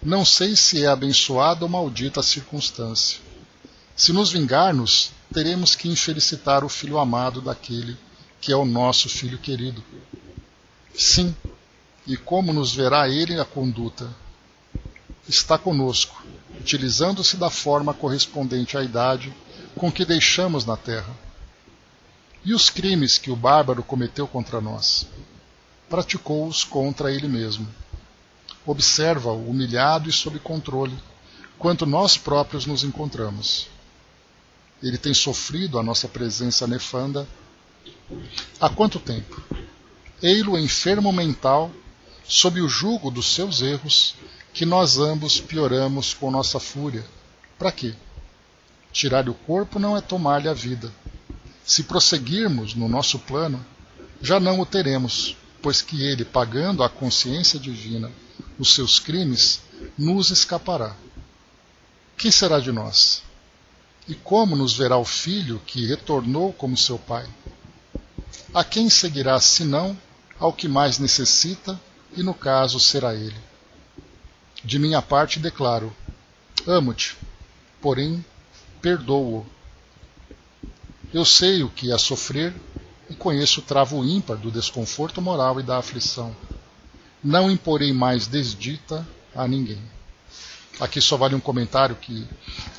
Não sei se é abençoada ou maldita a circunstância. Se nos vingarmos, teremos que infelicitar o filho amado daquele que é o nosso filho querido. Sim, e como nos verá ele a conduta? Está conosco, utilizando-se da forma correspondente à idade com que deixamos na terra. E os crimes que o bárbaro cometeu contra nós? Praticou-os contra ele mesmo. Observa-o humilhado e sob controle, quanto nós próprios nos encontramos. Ele tem sofrido a nossa presença nefanda. Há quanto tempo? Ei-lo enfermo mental, sob o jugo dos seus erros, que nós ambos pioramos com nossa fúria. Para quê? Tirar-lhe o corpo não é tomar-lhe a vida. Se prosseguirmos no nosso plano, já não o teremos, pois que ele, pagando à consciência divina os seus crimes, nos escapará. Quem será de nós? E como nos verá o filho que retornou como seu pai? A quem seguirá, senão ao que mais necessita, e no caso será ele? De minha parte declaro: amo-te, porém perdoo-o. Eu sei o que é sofrer e conheço o travo ímpar do desconforto moral e da aflição. Não imporei mais desdita a ninguém. Aqui só vale um comentário que,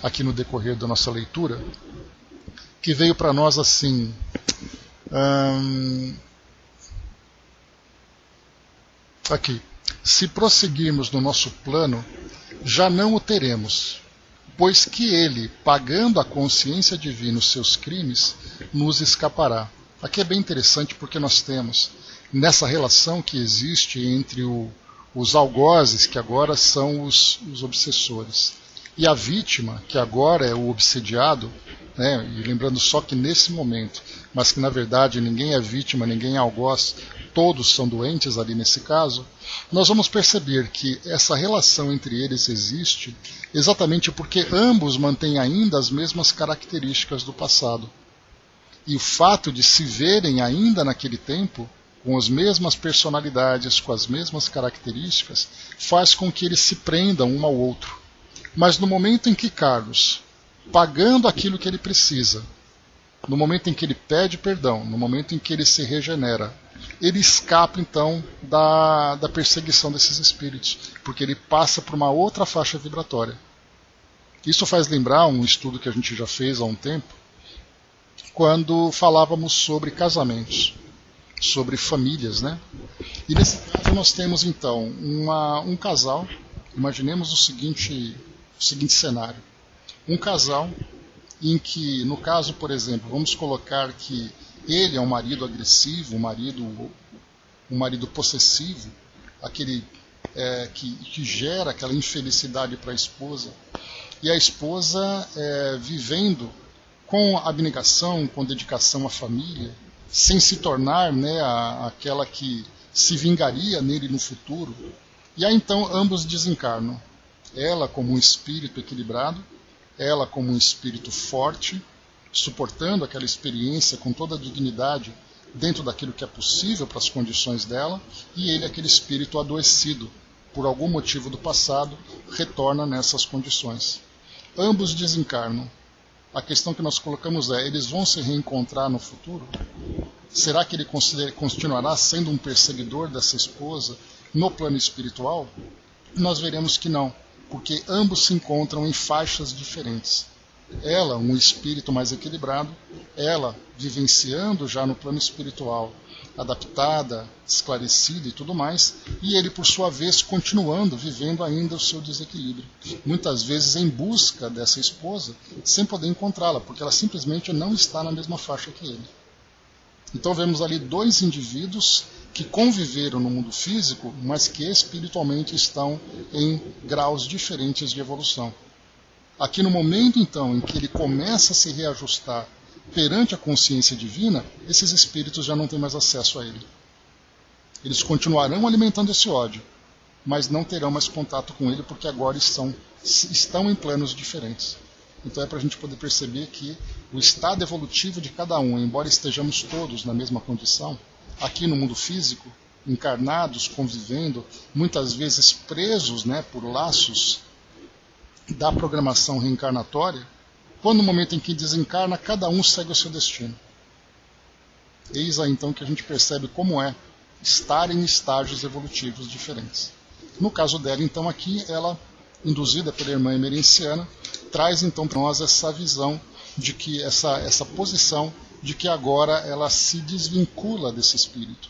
aqui no decorrer da nossa leitura, que veio para nós assim. Aqui. Se prosseguirmos no nosso plano, já não o teremos, pois que ele, pagando à consciência divina os seus crimes, nos escapará. Aqui é bem interessante porque nós temos, nessa relação que existe entre os algozes, que agora são os obsessores, e a vítima, que agora é o obsediado, e lembrando só que nesse momento, mas que na verdade ninguém é vítima, ninguém é algoz, todos são doentes ali nesse caso, nós vamos perceber que essa relação entre eles existe exatamente porque ambos mantêm ainda as mesmas características do passado. E o fato de se verem ainda naquele tempo, com as mesmas personalidades, com as mesmas características, faz com que eles se prendam um ao outro. Mas no momento em que Carlos, pagando aquilo que ele precisa, no momento em que ele pede perdão, no momento em que ele se regenera, ele escapa então da perseguição desses espíritos, porque ele passa por uma outra faixa vibratória. Isso faz lembrar um estudo que a gente já fez há um tempo, quando falávamos sobre casamentos, sobre famílias, E nesse caso nós temos então um casal, imaginemos o seguinte cenário. Um casal em que, no caso, por exemplo, vamos colocar que ele é um marido agressivo, um marido possessivo, aquele que gera aquela infelicidade para a esposa. E a esposa vivendo com abnegação, com dedicação à família, sem se tornar, né, aquela que se vingaria nele no futuro. E aí então ambos desencarnam. Ela como um espírito equilibrado, ela como um espírito forte, suportando aquela experiência com toda a dignidade dentro daquilo que é possível para as condições dela, e ele, aquele espírito adoecido por algum motivo do passado, retorna nessas condições. Ambos desencarnam. A questão que nós colocamos é, eles vão se reencontrar no futuro? Será que ele continuará sendo um perseguidor dessa esposa no plano espiritual? Nós veremos que não, porque ambos se encontram em faixas diferentes. Ela, um espírito mais equilibrado, ela vivenciando já no plano espiritual, adaptada, esclarecida e tudo mais, e ele, por sua vez, continuando, vivendo ainda o seu desequilíbrio. Muitas vezes em busca dessa esposa, sem poder encontrá-la, porque ela simplesmente não está na mesma faixa que ele. Então vemos ali dois indivíduos que conviveram no mundo físico, mas que espiritualmente estão em graus diferentes de evolução. Aqui no momento, então, em que ele começa a se reajustar perante a consciência divina, esses espíritos já não têm mais acesso a ele. Eles continuarão alimentando esse ódio, mas não terão mais contato com ele, porque agora estão em planos diferentes. Então é para a gente poder perceber que o estado evolutivo de cada um, embora estejamos todos na mesma condição, aqui no mundo físico, encarnados, convivendo, muitas vezes presos, né, por laços da programação reencarnatória, quando no momento em que desencarna, cada um segue o seu destino. Eis aí então que a gente percebe como é estar em estágios evolutivos diferentes. No caso dela, então, aqui, ela, induzida pela irmã emerenciana, traz então para nós essa visão de que essa posição de que agora ela se desvincula desse espírito.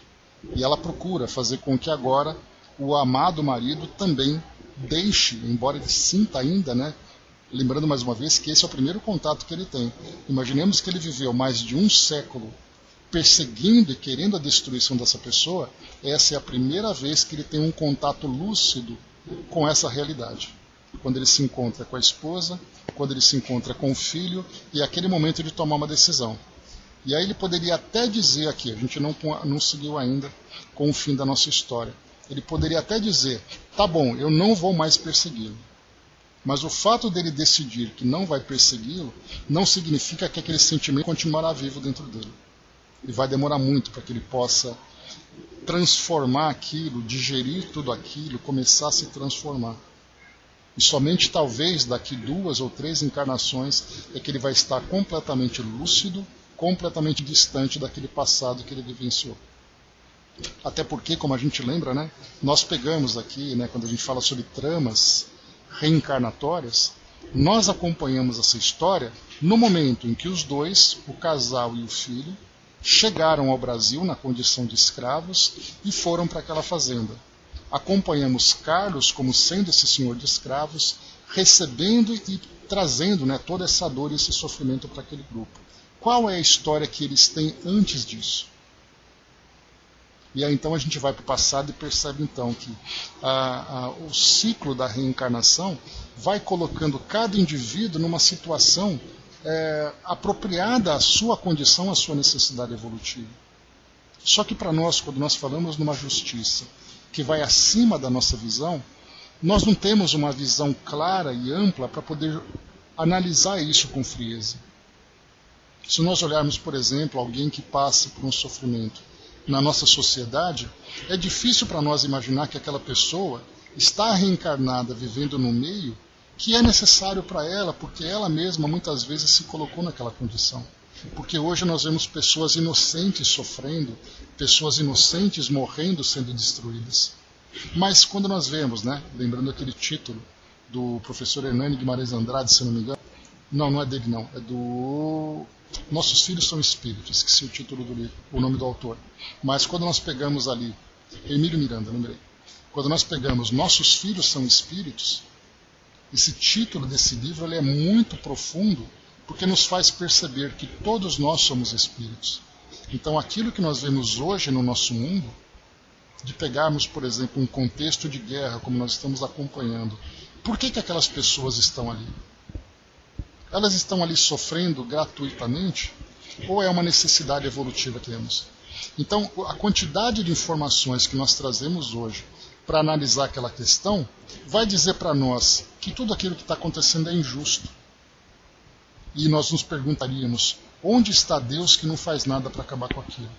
E ela procura fazer com que agora o amado marido também deixe, embora ele sinta ainda, né? Lembrando mais uma vez que esse é o primeiro contato que ele tem. Imaginemos que ele viveu mais de um século perseguindo e querendo a destruição dessa pessoa. Essa é a primeira vez que ele tem um contato lúcido com essa realidade. Quando ele se encontra com a esposa, quando ele se encontra com o filho, e é aquele momento de tomar uma decisão. E aí ele poderia até dizer aqui, a gente não seguiu ainda com o fim da nossa história, ele poderia até dizer, tá bom, eu não vou mais persegui-lo. Mas o fato dele decidir que não vai persegui-lo, não significa que aquele sentimento continuará vivo dentro dele. E vai demorar muito para que ele possa transformar aquilo, digerir tudo aquilo, começar a se transformar. E somente talvez daqui 2 ou 3 encarnações é que ele vai estar completamente lúcido, completamente distante daquele passado que ele vivenciou. Até porque, como a gente lembra, né, nós pegamos aqui, né, quando a gente fala sobre tramas reencarnatórias, nós acompanhamos essa história no momento em que os dois, o casal e o filho, chegaram ao Brasil na condição de escravos e foram para aquela fazenda. Acompanhamos Carlos como sendo esse senhor de escravos, recebendo e trazendo, né, toda essa dor e esse sofrimento para aquele grupo. Qual é a história que eles têm antes disso? E aí então a gente vai para o passado e percebe então que o ciclo da reencarnação vai colocando cada indivíduo numa situação apropriada à sua condição, à sua necessidade evolutiva. Só que para nós, quando nós falamos numa justiça que vai acima da nossa visão, nós não temos uma visão clara e ampla para poder analisar isso com frieza. Se nós olharmos, por exemplo, alguém que passa por um sofrimento na nossa sociedade, é difícil para nós imaginar que aquela pessoa está reencarnada vivendo no meio que é necessário para ela, porque ela mesma muitas vezes se colocou naquela condição. Porque hoje nós vemos pessoas inocentes sofrendo, pessoas inocentes morrendo, sendo destruídas. Mas quando nós vemos, né, lembrando aquele título do professor Hernani Guimarães Andrade, se não me engano, não é dele não, é do Nossos Filhos São Espíritos, esqueci o título do livro, o nome do autor. Mas quando nós pegamos ali, Emílio Miranda, lembrei, quando nós pegamos Nossos Filhos São Espíritos, esse título desse livro ele é muito profundo, porque nos faz perceber que todos nós somos espíritos. Então aquilo que nós vemos hoje no nosso mundo de pegarmos, por exemplo, um contexto de guerra, como nós estamos acompanhando. Por que aquelas pessoas estão ali? Elas estão ali sofrendo gratuitamente? Ou é uma necessidade evolutiva que temos? Então, a quantidade de informações que nós trazemos hoje para analisar aquela questão vai dizer para nós que tudo aquilo que está acontecendo é injusto. E nós nos perguntaríamos, onde está Deus que não faz nada para acabar com aquilo?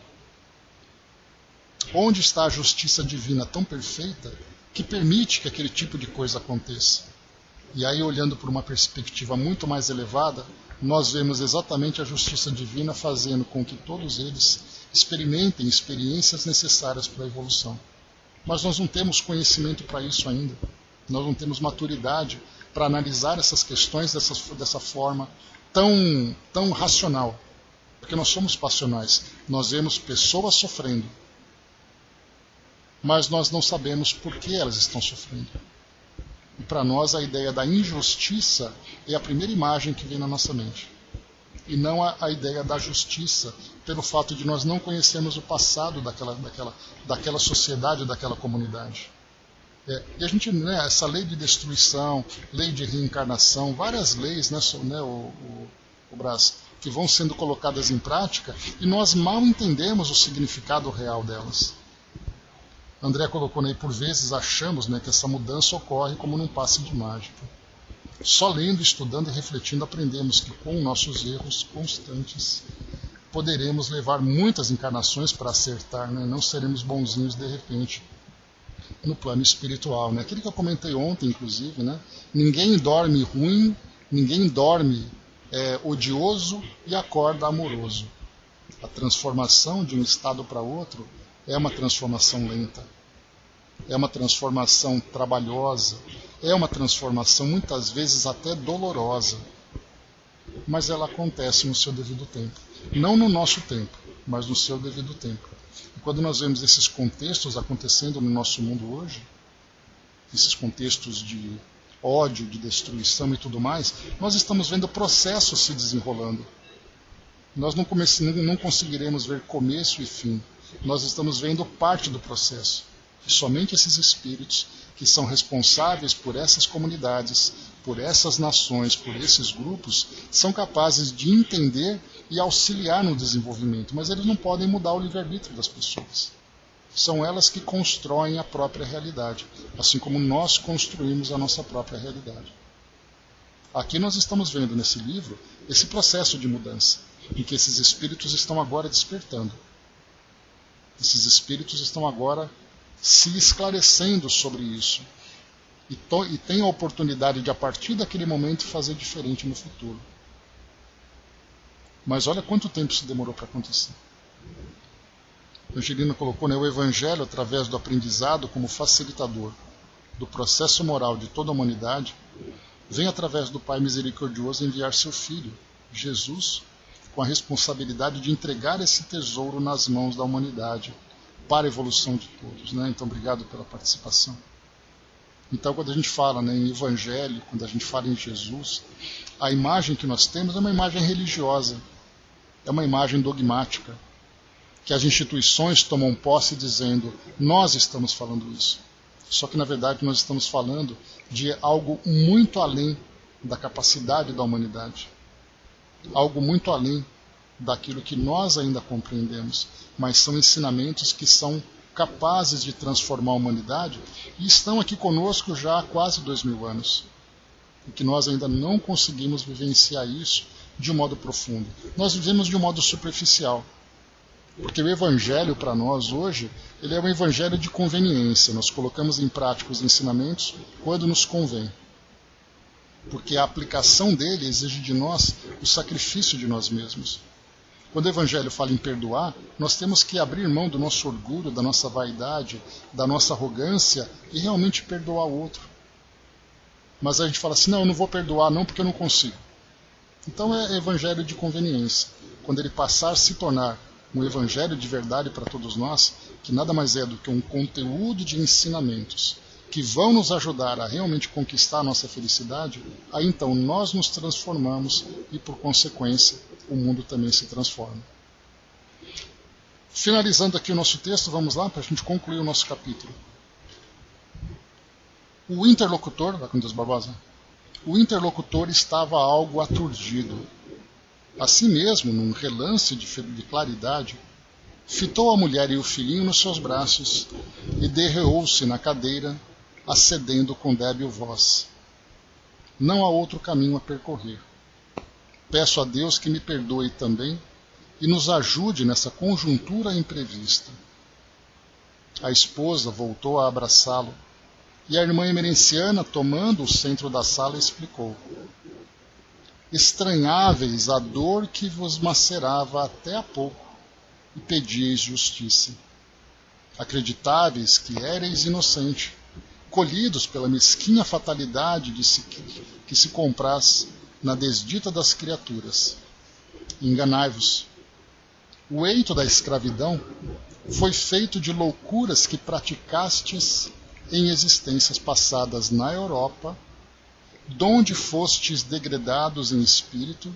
Onde está a justiça divina tão perfeita que permite que aquele tipo de coisa aconteça? E aí, olhando por uma perspectiva muito mais elevada, nós vemos exatamente a justiça divina fazendo com que todos eles experimentem experiências necessárias para a evolução. Mas nós não temos conhecimento para isso ainda. Nós não temos maturidade para analisar essas questões dessa forma tão racional. Porque nós somos passionais. Nós vemos pessoas sofrendo. Mas nós não sabemos por que elas estão sofrendo. E para nós a ideia da injustiça é a primeira imagem que vem na nossa mente. E não a ideia da justiça, pelo fato de nós não conhecermos o passado daquela sociedade, daquela comunidade. E a gente, essa lei de destruição, lei de reencarnação, várias leis, o Brás, que vão sendo colocadas em prática, e nós mal entendemos o significado real delas. André colocou aí, por vezes achamos que essa mudança ocorre como num passe de mágica. Só lendo, estudando e refletindo aprendemos que com nossos erros constantes poderemos levar muitas encarnações para acertar, não seremos bonzinhos de repente no plano espiritual. Aquilo que eu comentei ontem, inclusive, ninguém dorme ruim, ninguém dorme odioso e acorda amoroso. A transformação de um estado para outro é uma transformação lenta, é uma transformação trabalhosa, é uma transformação muitas vezes até dolorosa, mas ela acontece no seu devido tempo. Não no nosso tempo, mas no seu devido tempo. E quando nós vemos esses contextos acontecendo no nosso mundo hoje, esses contextos de ódio, de destruição e tudo mais, nós estamos vendo processos se desenrolando. Nós não conseguiremos ver começo e fim. Nós estamos vendo parte do processo. E somente esses espíritos que são responsáveis por essas comunidades, por essas nações, por esses grupos, são capazes de entender e auxiliar no desenvolvimento, mas eles não podem mudar o livre-arbítrio das pessoas. São elas que constroem a própria realidade, assim como nós construímos a nossa própria realidade. Aqui nós estamos vendo nesse livro esse processo de mudança, em que esses espíritos estão agora despertando. Esses espíritos estão agora se esclarecendo sobre isso. E têm a oportunidade de, a partir daquele momento, fazer diferente no futuro. Mas olha quanto tempo isso demorou para acontecer. Angelina colocou o Evangelho, através do aprendizado, como facilitador do processo moral de toda a humanidade, vem através do Pai Misericordioso enviar seu Filho, Jesus, com a responsabilidade de entregar esse tesouro nas mãos da humanidade, para a evolução de todos. Então, obrigado pela participação. Então, quando a gente fala em Evangelho, quando a gente fala em Jesus, a imagem que nós temos é uma imagem religiosa, é uma imagem dogmática, que as instituições tomam posse dizendo, nós estamos falando isso. Só que, na verdade, nós estamos falando de algo muito além da capacidade da humanidade. Algo muito além daquilo que nós ainda compreendemos, mas são ensinamentos que são capazes de transformar a humanidade e estão aqui conosco já há quase 2000 anos. E que nós ainda não conseguimos vivenciar isso de um modo profundo. Nós vivemos de um modo superficial. Porque o Evangelho, para nós hoje, ele é um Evangelho de conveniência. Nós colocamos em prática os ensinamentos quando nos convém. Porque a aplicação dele exige de nós o sacrifício de nós mesmos. Quando o Evangelho fala em perdoar, nós temos que abrir mão do nosso orgulho, da nossa vaidade, da nossa arrogância e realmente perdoar o outro. Mas a gente fala assim, não, eu não vou perdoar não porque eu não consigo. Então é Evangelho de conveniência. Quando ele passar a se tornar um Evangelho de verdade para todos nós, que nada mais é do que um conteúdo de ensinamentos que vão nos ajudar a realmente conquistar a nossa felicidade, aí então nós nos transformamos e, por consequência, o mundo também se transforma. Finalizando aqui o nosso texto, vamos lá para a gente concluir o nosso capítulo. O interlocutor, Fagundes Barbosa, o interlocutor estava algo aturdido. Assim mesmo, num relance de claridade, fitou a mulher e o filhinho nos seus braços e derreou-se na cadeira, acedendo com débil voz. Não há outro caminho a percorrer. Peço a Deus que me perdoe também e nos ajude nessa conjuntura imprevista. A esposa voltou a abraçá-lo e a irmã emerenciana, tomando o centro da sala, explicou. Estranháveis a dor que vos macerava até há pouco e pedíeis justiça. Acreditáveis que éreis inocente, colhidos pela mesquinha fatalidade que se compraz na desdita das criaturas. Enganai-vos. O eito da escravidão foi feito de loucuras que praticastes em existências passadas na Europa, donde fostes degradados em espírito,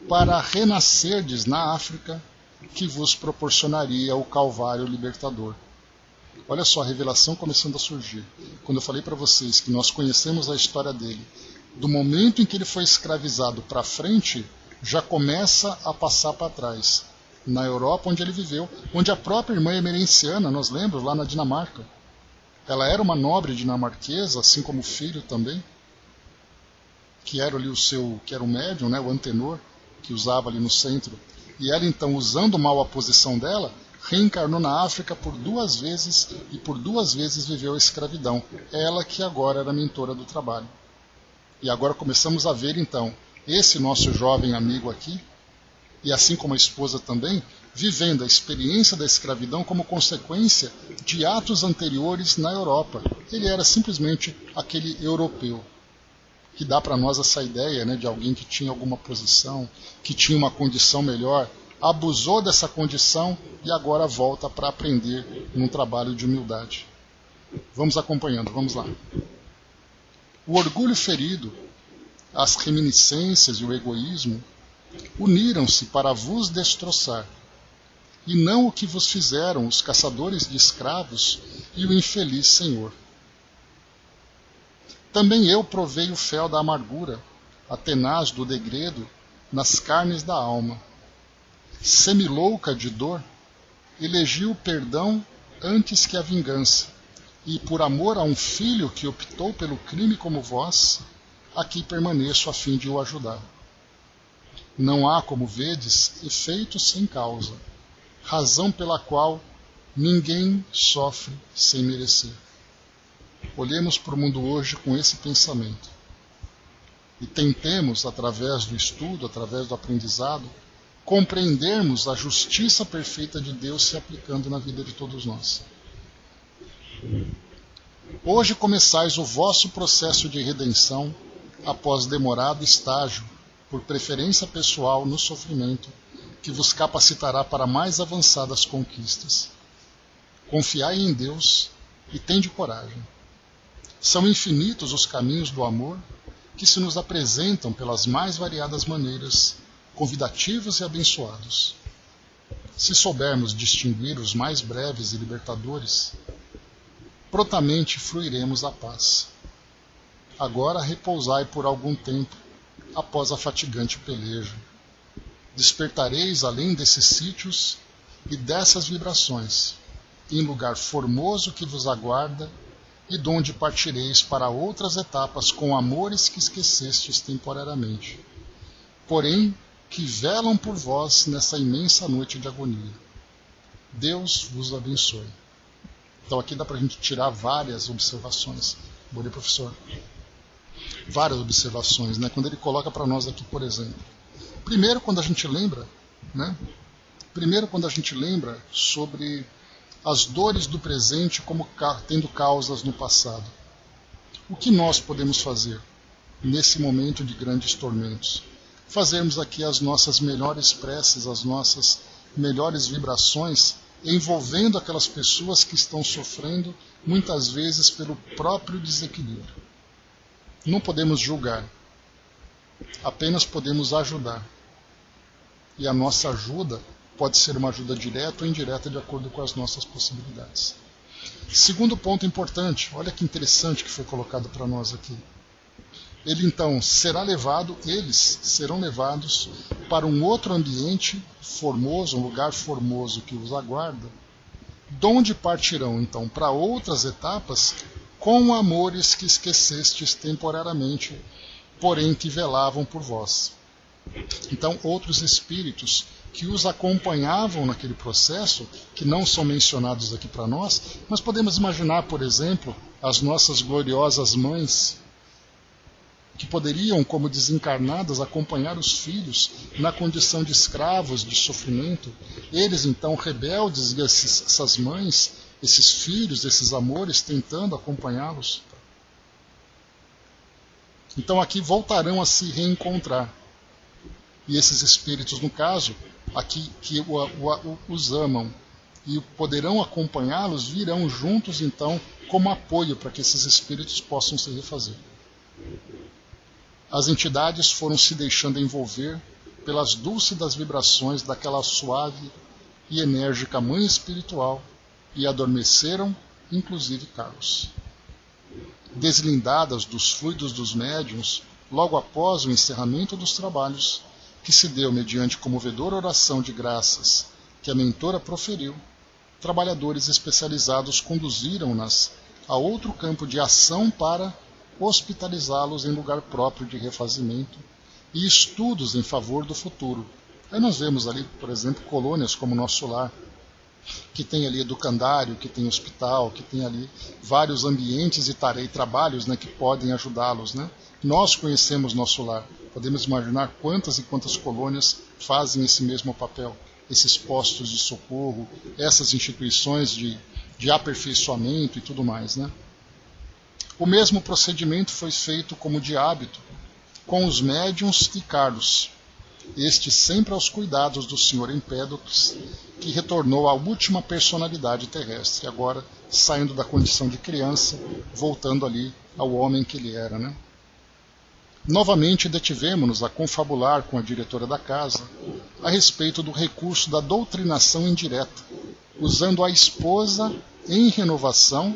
para renascerdes na África, que vos proporcionaria o Calvário libertador. Olha só a revelação começando a surgir. Quando eu falei para vocês que nós conhecemos a história dele, do momento em que ele foi escravizado para frente, já começa a passar para trás. Na Europa, onde ele viveu, onde a própria irmã emerenciana, nós lembramos, lá na Dinamarca, ela era uma nobre dinamarquesa, assim como o filho também, que era ali que era o médium, né, o antenor, que usava ali no centro. E ela então, usando mal a posição dela, reencarnou na África por 2 vezes e por 2 vezes viveu a escravidão. Ela que agora era mentora do trabalho. E agora começamos a ver então esse nosso jovem amigo aqui, e assim como a esposa também, vivendo a experiência da escravidão como consequência de atos anteriores na Europa. Ele era simplesmente aquele europeu, que dá para nós essa ideia, né, de alguém que tinha alguma posição, que tinha uma condição melhor, abusou dessa condição e agora volta para aprender num trabalho de humildade. Vamos acompanhando, vamos lá. O orgulho ferido, as reminiscências e o egoísmo uniram-se para vos destroçar, e não o que vos fizeram os caçadores de escravos e o infeliz senhor. Também eu provei o fel da amargura, a tenaz do degredo, nas carnes da alma. Semilouca de dor, elegi o perdão antes que a vingança, e por amor a um filho que optou pelo crime como vós, aqui permaneço a fim de o ajudar. Não há, como vedes, efeito sem causa, razão pela qual ninguém sofre sem merecer. Olhemos para o mundo hoje com esse pensamento e tentemos, através do estudo, através do aprendizado, compreendermos a justiça perfeita de Deus se aplicando na vida de todos nós. Hoje começais o vosso processo de redenção após demorado estágio, por preferência pessoal no sofrimento, que vos capacitará para mais avançadas conquistas. Confiai em Deus e tende coragem. São infinitos os caminhos do amor que se nos apresentam pelas mais variadas maneiras, convidativos e abençoados. Se soubermos distinguir os mais breves e libertadores, prontamente fruiremos a paz. Agora repousai por algum tempo, após a fatigante peleja. Despertareis além desses sítios e dessas vibrações, em lugar formoso que vos aguarda, e donde partireis para outras etapas com amores que esquecestes temporariamente, porém que velam por vós nessa imensa noite de agonia. Deus vos abençoe. Então aqui dá para a gente tirar várias observações. Bom dia, professor. Várias observações, né? Quando ele coloca para nós aqui, por exemplo. Primeiro, quando a gente lembra, né? Primeiro, quando a gente lembra sobre as dores do presente como tendo causas no passado. O que nós podemos fazer nesse momento de grandes tormentos? Fazermos aqui as nossas melhores preces, as nossas melhores vibrações, envolvendo aquelas pessoas que estão sofrendo, muitas vezes pelo próprio desequilíbrio. Não podemos julgar, apenas podemos ajudar. E a nossa ajuda pode ser uma ajuda direta ou indireta de acordo com as nossas possibilidades. Segundo ponto importante, olha que interessante que foi colocado para nós aqui. Ele então será levado, eles serão levados para um outro ambiente formoso, um lugar formoso que os aguarda, donde partirão então para outras etapas com amores que esquecestes temporariamente, porém que velavam por vós. Então, outros espíritos que os acompanhavam naquele processo, que não são mencionados aqui para nós, mas podemos imaginar, por exemplo, as nossas gloriosas mães, que poderiam, como desencarnadas, acompanhar os filhos na condição de escravos, de sofrimento. Eles, então, rebeldes, e essas mães, esses filhos, esses amores, tentando acompanhá-los. Então, aqui voltarão a se reencontrar. E esses espíritos, no caso, aqui que os amam e poderão acompanhá-los, virão juntos, então, como apoio para que esses espíritos possam se refazer. As entidades foram se deixando envolver pelas dúlcidas vibrações daquela suave e enérgica mãe espiritual e adormeceram, inclusive Carlos. Deslindadas dos fluidos dos médiuns, logo após o encerramento dos trabalhos, que se deu mediante comovedora oração de graças que a mentora proferiu, trabalhadores especializados conduziram-nas a outro campo de ação para hospitalizá-los em lugar próprio de refazimento e estudos em favor do futuro. Aí nós vemos ali, por exemplo, colônias como Nosso Lar, que tem ali educandário, que tem hospital, que tem ali vários ambientes e trabalhos, né, que podem ajudá-los, né? Nós conhecemos Nosso Lar, podemos imaginar quantas e quantas colônias fazem esse mesmo papel, esses postos de socorro, essas instituições de aperfeiçoamento e tudo mais, né? O mesmo procedimento foi feito como de hábito com os médiuns e Carlos, este sempre aos cuidados do Sr. Empédocles, que retornou à última personalidade terrestre, agora saindo da condição de criança, voltando ali ao homem que ele era, né? Novamente detivemo-nos a confabular com a diretora da casa a respeito do recurso da doutrinação indireta, usando a esposa em renovação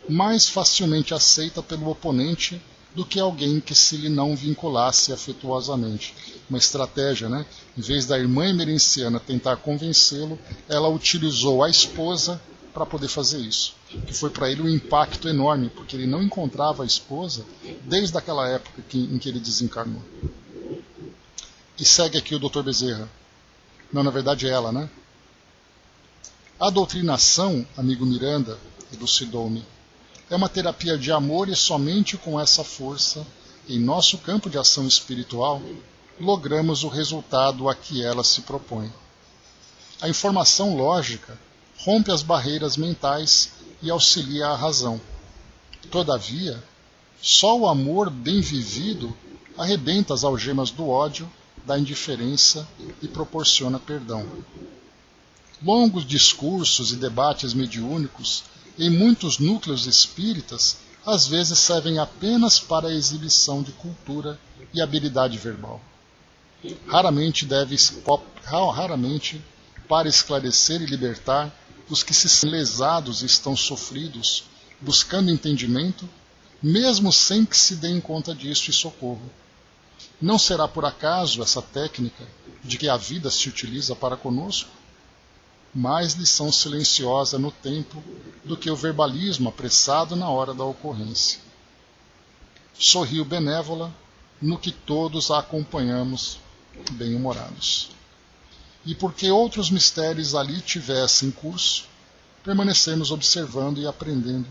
mais facilmente aceita pelo oponente do que alguém que se lhe não vinculasse afetuosamente. Uma estratégia, né? Em vez da irmã emerenciana tentar convencê-lo, ela utilizou a esposa para poder fazer isso. Que foi para ele um impacto enorme, porque ele não encontrava a esposa desde aquela época em que ele desencarnou. E segue aqui o Dr. Bezerra. Não, na verdade é ela, né? A doutrinação, amigo Miranda, elucidou-me, é uma terapia de amor e somente com essa força, em nosso campo de ação espiritual, logramos o resultado a que ela se propõe. A informação lógica rompe as barreiras mentais e auxilia a razão. Todavia, só o amor bem vivido arrebenta as algemas do ódio, da indiferença e proporciona perdão. Longos discursos e debates mediúnicos em muitos núcleos espíritas, às vezes servem apenas para a exibição de cultura e habilidade verbal. Raramente para esclarecer e libertar os que se sentem lesados e estão sofridos, buscando entendimento, mesmo sem que se deem conta disso e socorro. Não será por acaso essa técnica de que a vida se utiliza para conosco? Mais lição silenciosa no tempo do que o verbalismo apressado na hora da ocorrência. Sorriu benévola, no que todos a acompanhamos bem-humorados. E porque outros mistérios ali tivessem curso, permanecemos observando e aprendendo,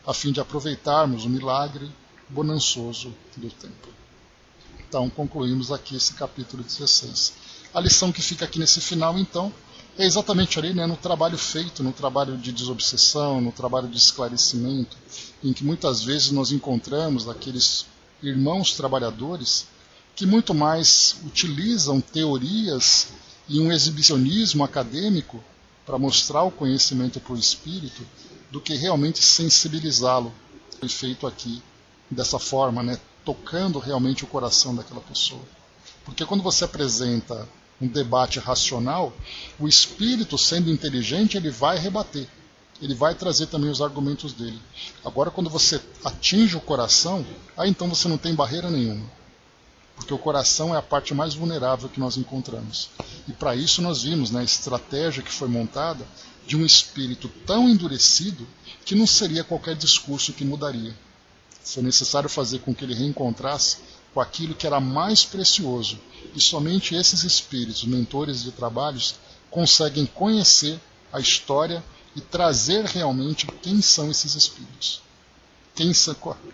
a fim de aproveitarmos o milagre bonançoso do tempo. Então, concluímos aqui esse capítulo 16. A lição que fica aqui nesse final, então, é exatamente ali, né, no trabalho feito, no trabalho de desobsessão, no trabalho de esclarecimento, em que muitas vezes nós encontramos aqueles irmãos trabalhadores que muito mais utilizam teorias e um exibicionismo acadêmico para mostrar o conhecimento para o espírito, do que realmente sensibilizá-lo. Foi feito aqui dessa forma, né, tocando realmente o coração daquela pessoa. Porque quando você apresenta um debate racional, o espírito, sendo inteligente, ele vai rebater. Ele vai trazer também os argumentos dele. Agora, quando você atinge o coração, aí então você não tem barreira nenhuma. Porque o coração é a parte mais vulnerável que nós encontramos. E para isso nós vimos, né, a estratégia que foi montada de um espírito tão endurecido que não seria qualquer discurso que mudaria. Foi necessário fazer com que ele reencontrasse com aquilo que era mais precioso. E somente esses espíritos, mentores de trabalhos, conseguem conhecer a história e trazer realmente quem são esses espíritos.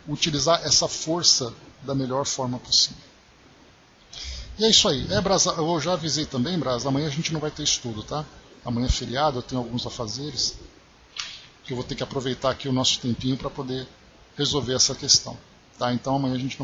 Utilizar essa força da melhor forma possível. E é isso aí. Brasa, eu já avisei também, Brasa, amanhã a gente não vai ter estudo, tá? Amanhã é feriado, eu tenho alguns afazeres, que eu vou ter que aproveitar aqui o nosso tempinho para poder resolver essa questão. Tá? Então amanhã a gente não vai